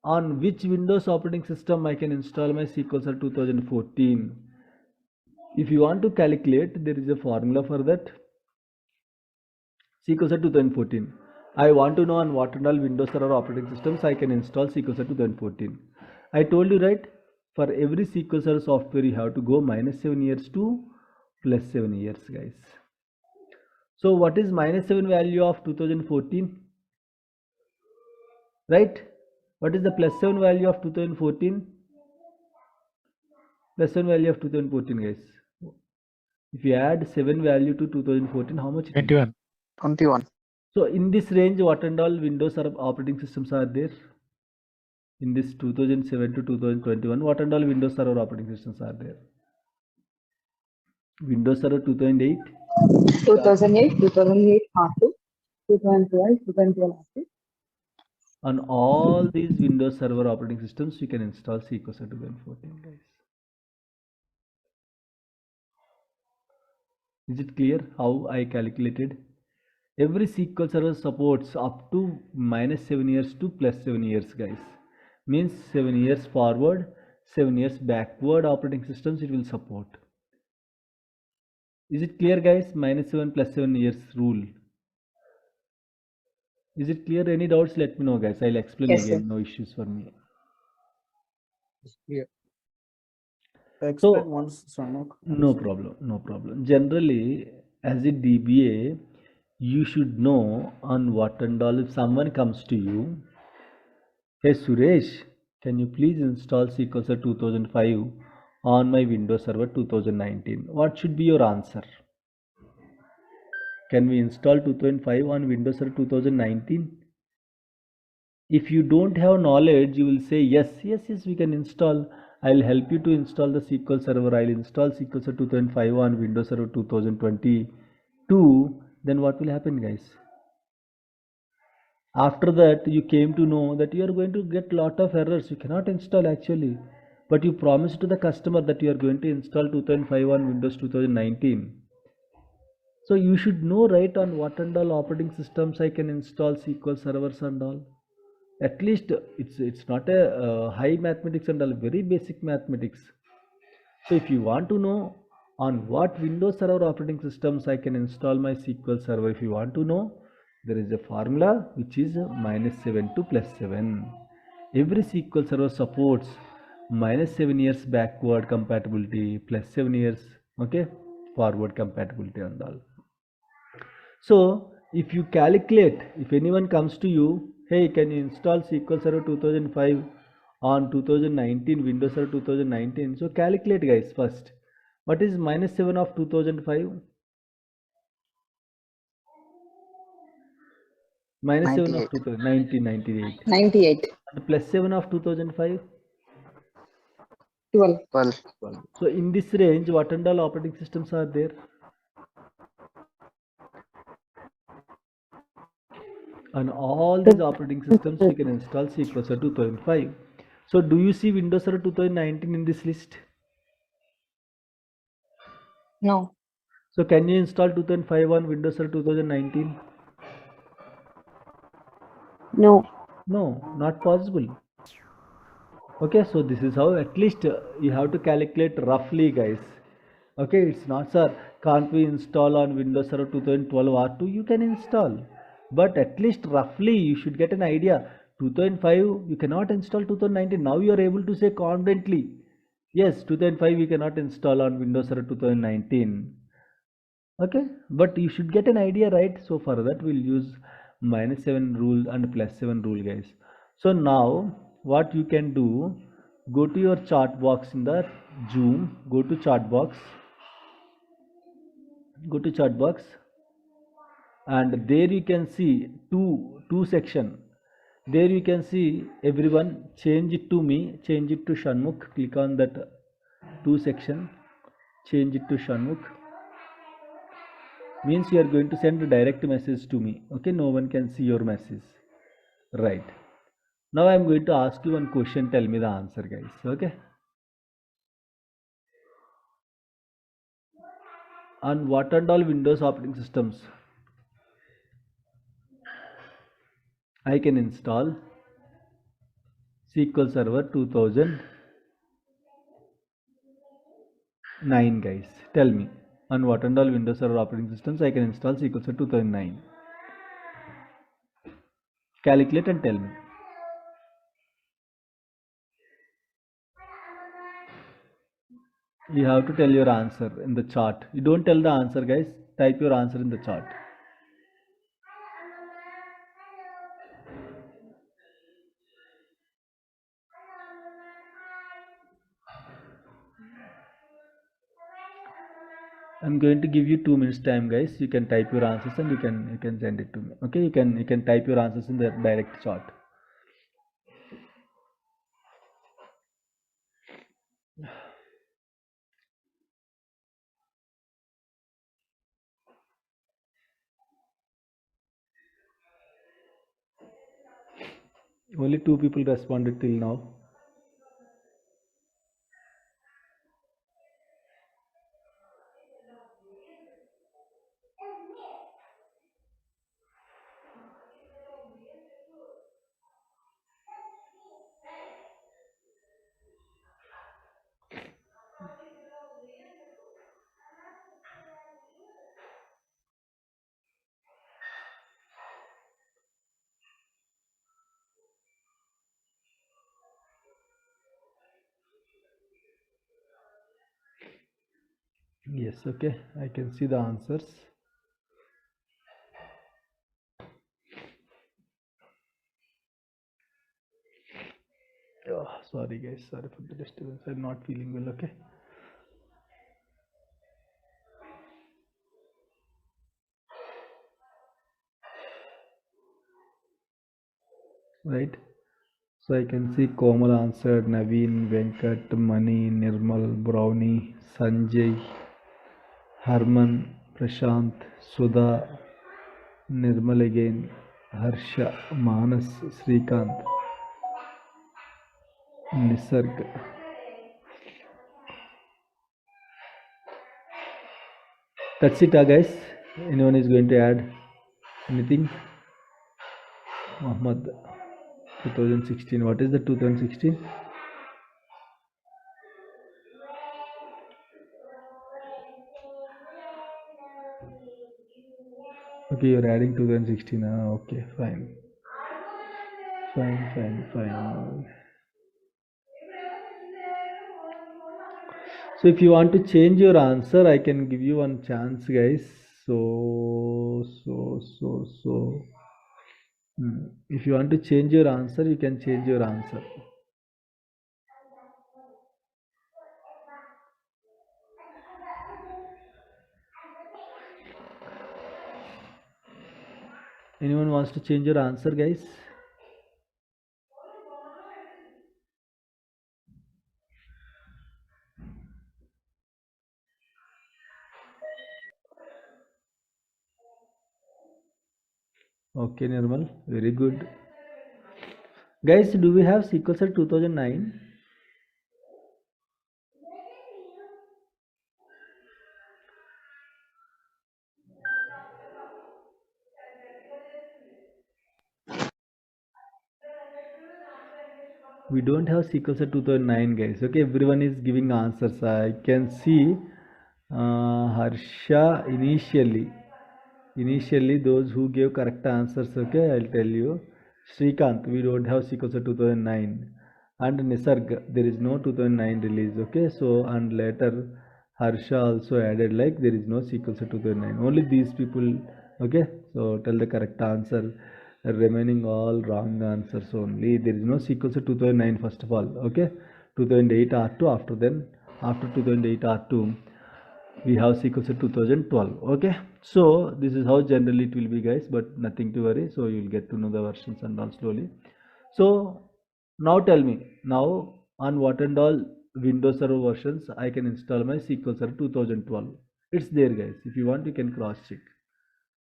Speaker 1: on which Windows operating system I can install my SQL Server 2014, if you want to calculate, there is a formula for that. SQL Server 2014. I want to know on what and all Windows Server operating systems I can install SQL Server 2014. I told you, right, for every SQL Server software you have to go minus 7 years to plus 7 years, guys. So what is minus 7 value of 2014? Right? What is the plus 7 value of 2014? Plus 7 value of 2014, guys. If you add 7 value to 2014, how much?
Speaker 10: 21. 21.
Speaker 1: So in this range, what and all Windows operating systems are there? In this 2007 to 2021, what and all Windows Server operating systems are there? Windows Server 2008,
Speaker 3: 2008, 2008 R2, 2012, 2012 R2.
Speaker 1: On all these Windows Server operating systems, you can install SQL Server 2014, guys. Is it clear how I calculated? Every SQL Server supports up to minus 7 years to plus 7 years, guys. Means 7 years forward, 7 years backward operating systems it will support. Is it clear, guys? Minus 7 plus 7 years rule. Is it clear? Any doubts? Let me know, guys. I'll explain
Speaker 3: Yes,
Speaker 1: again.
Speaker 3: sir.
Speaker 1: No issues for me.
Speaker 6: It's clear. Explain
Speaker 1: So,
Speaker 6: once, Shanmugh.
Speaker 1: no problem, no problem. Generally, as a DBA, you should know on what and all. If someone comes to you, hey Suresh, can you please install SQL Server 2005 on my Windows Server 2019? What should be your answer? Can we install 2005 on Windows Server 2019? If you don't have knowledge, you will say yes, we can install. I'll help you to install the SQL Server. I'll install SQL Server 2005 on Windows Server 2022. Then what will happen, guys? After that, you came to know that you are going to get lot of errors. You cannot install actually, but you promised to the customer that you are going to install 2005 on Windows 2019. So you should know, right, on what and all operating systems I can install SQL servers and all. At least it's not a high mathematics and all, very basic mathematics. So if you want to know on what Windows Server operating systems I can install my SQL Server, if you want to know, there is a formula which is -7 to +7. Every SQL Server supports -7 years backward compatibility, +7 years, okay, forward compatibility and all. So if you calculate, if anyone comes to you, hey, can you install SQL Server 2005 on 2019 Windows Server 2019? So calculate, guys, first. What is -7 of 2005? -7 of 1998.
Speaker 3: 98.
Speaker 1: And +7 of 2005?
Speaker 3: 12.
Speaker 10: 12.
Speaker 1: So in this range, what and all operating systems are there? On all these operating systems, we can install SQL Server 2005. So do you see Windows Server 2019 in this list?
Speaker 3: No.
Speaker 1: So can you install 2005 on Windows Server 2019?
Speaker 9: No.
Speaker 1: No, not possible. Okay, so this is how at least you have to calculate roughly, guys. Okay, it's not, sir, can't we install on Windows Server 2012 R2? You can install, but at least roughly you should get an idea. 2005 you cannot install 2019. Now you are able to say confidently, yes, 2005 we cannot install on Windows Server 2019. Okay, but you should get an idea, right? So for that we'll use -7 rule and +7 rule, guys. So now what you can do, go to your chart box in the Zoom, go to chart box, and there you can see two section. There you can see everyone, change it to me, change it to Shanmukh. Click on that two section, change it to Shanmukh. Means you are going to send a direct message to me. Okay, no one can see your message, right? Now I am going to ask you one question. Tell me the answer, guys. Okay, on what and all Windows operating systems I can install SQL Server 2009, guys? Tell me, on what and all Windows Server operating systems I can install SQL Server 2009? Calculate and tell me. You have to tell your answer in the chat. You don't tell the answer, guys. Type your answer in the chat. I'm going to give you 2 minutes time, guys. You can type your answers and you can send it to me. Okay, you can type your answers in the direct chat. Only 2 people responded till now. Yes, okay, I can see the answers. Oh, sorry guys, sorry for the disturbance. I'm not feeling well. Okay, right? So I can see Komal answered, Naveen, Venkat, Mani, Nirmal, Brownie, Sanjay, Harman, Prashant, Sudha, Nirmal again, Harsha, Manas, Srikanth, Nisarg. That's it, guys. Anyone is going to add anything? Muhammad, 2016. What is the 2016? Okay, you're adding 2016. Okay, fine. Fine. So if you want to change your answer, I can give you one chance, guys. So. If you want to change your answer, you can change your answer. Anyone wants to change your answer, guys? Okay, Nirmal, very good. Guys, do we have SQL Set 2009? We don't have SQL Set 2009, guys. Okay, everyone is giving answers. I can see Harsha initially those who gave correct answers. Okay, I'll tell you. Srikanth, we don't have SQL Set 2009, and Nisarg, there is no 2009 release. Okay, so and later Harsha also added like there is no SQL Set 2009. Only these people. Okay, so tell the correct answer. Remaining all wrong answers only. There is no SQL Set 2009 first of all. Okay, 2008 R2. After 2008 R2 we have SQL Set 2012. Okay, so this is how generally it will be, guys, but nothing to worry. So you'll get to know the versions and all slowly. So now tell me, now on what and all Windows Server versions I can install my SQL Server 2012. It's there, guys. If you want, you can cross check.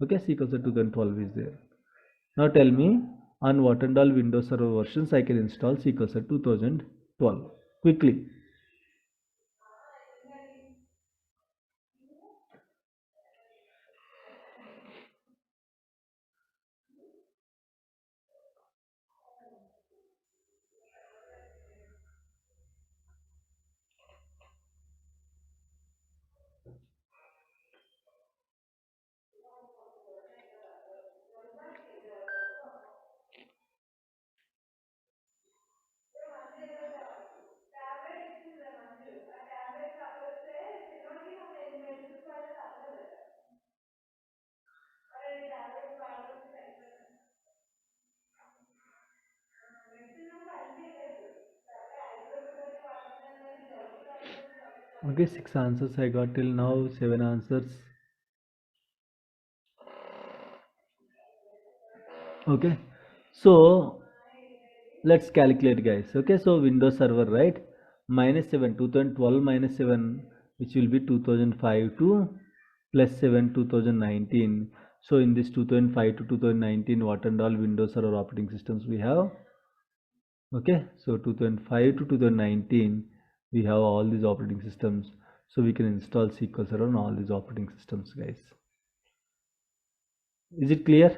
Speaker 1: Okay, SQL Server 2012 is there. Now tell me on what and all Windows Server versions I can install SQL Server 2012 quickly. Okay, 6 answers I got till now, 7 answers. Okay, so let's calculate, guys. Okay, so Windows Server, right? -7, 2012 -7, which will be 2005 to +7, 2019. So in this 2005 to 2019, what and all Windows Server operating systems we have? Okay, so 2005 to 2019 we have all these operating systems, so we can install SQL Server on all these operating systems, guys. Is it clear?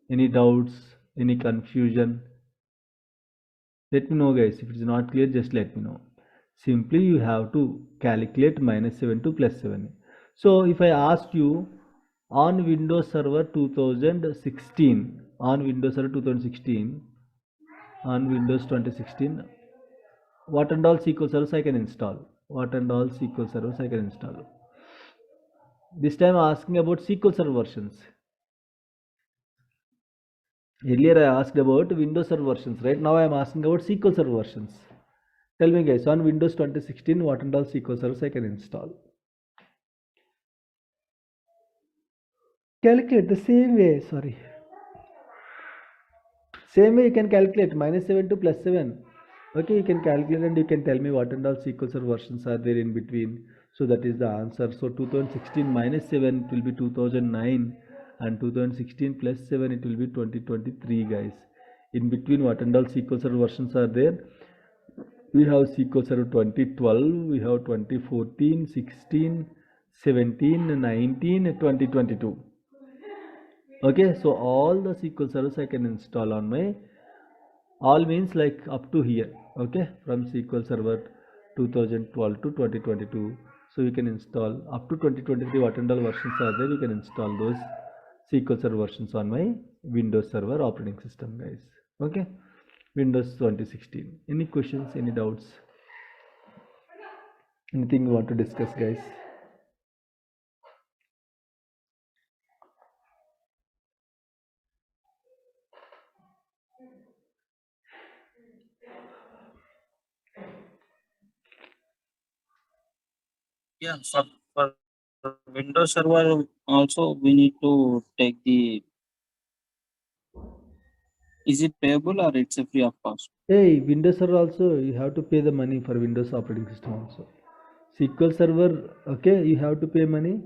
Speaker 1: Any doubts, any confusion? Let me know, guys. If it is not clear, just let me know. Simply you have to calculate -7 to +7. So if I ask you on Windows Server 2016, on Windows Server 2016, on Windows 2016, what and all SQL servers I can install? What and all SQL servers I can install? This time I'm asking about SQL Server versions. Earlier I asked about Windows Server versions, right? Now I am asking about SQL Server versions. Tell me, guys, on Windows 2016, what and all SQL servers I can install? Calculate the same way, sorry. Same way you can calculate -7 to +7. Okay, you can calculate and you can tell me what and all SQL Server versions are there in between. So that is the answer. So 2016 -7 it will be 2009, and 2016 +7 it will be 2023, guys. In between what and all SQL Server versions are there? We have SQL Server 2012, we have 2014, 16, 17, 19, 2022. Okay, so all the SQL servers I can install on my, all means like up to here. Okay, from SQL Server 2012 to 2022. So you can install up to 2023 what and all versions are there. You can install those SQL Server versions on my Windows Server operating system, guys. Okay, Windows 2016. Any questions, any doubts, anything you want to discuss, guys?
Speaker 12: Yeah, for Windows Server also we need to take the. Is it payable or it's a free of cost?
Speaker 1: Hey, Windows Server also you have to pay the money for Windows operating system also. SQL Server, okay, you have to pay money.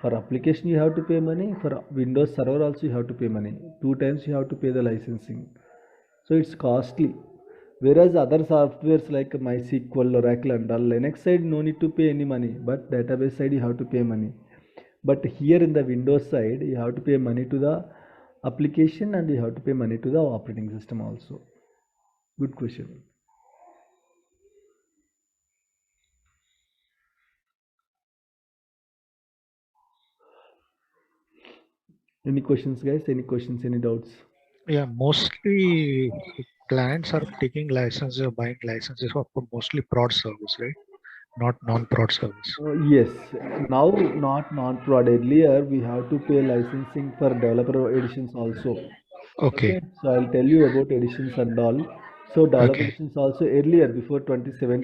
Speaker 1: For application you have to pay money. For Windows Server also you have to pay money. 2 times you have to pay the licensing. So it's costly. Whereas other softwares like MySQL, Oracle and all, Linux side no need to pay any money, but database side you have to pay money. But here in the Windows side you have to pay money to the application and you have to pay money to the operating system also. Good question. Any questions, guys? Any questions, any doubts?
Speaker 8: Yeah, mostly clients are taking licenses or buying licenses for mostly prod service, right? Not non-prod service.
Speaker 1: Yes, now not non-prod. Earlier we have to pay licensing for developer editions also.
Speaker 8: Okay.
Speaker 1: So I'll tell you about editions and all. So developer
Speaker 8: Okay.
Speaker 1: editions also earlier before 2017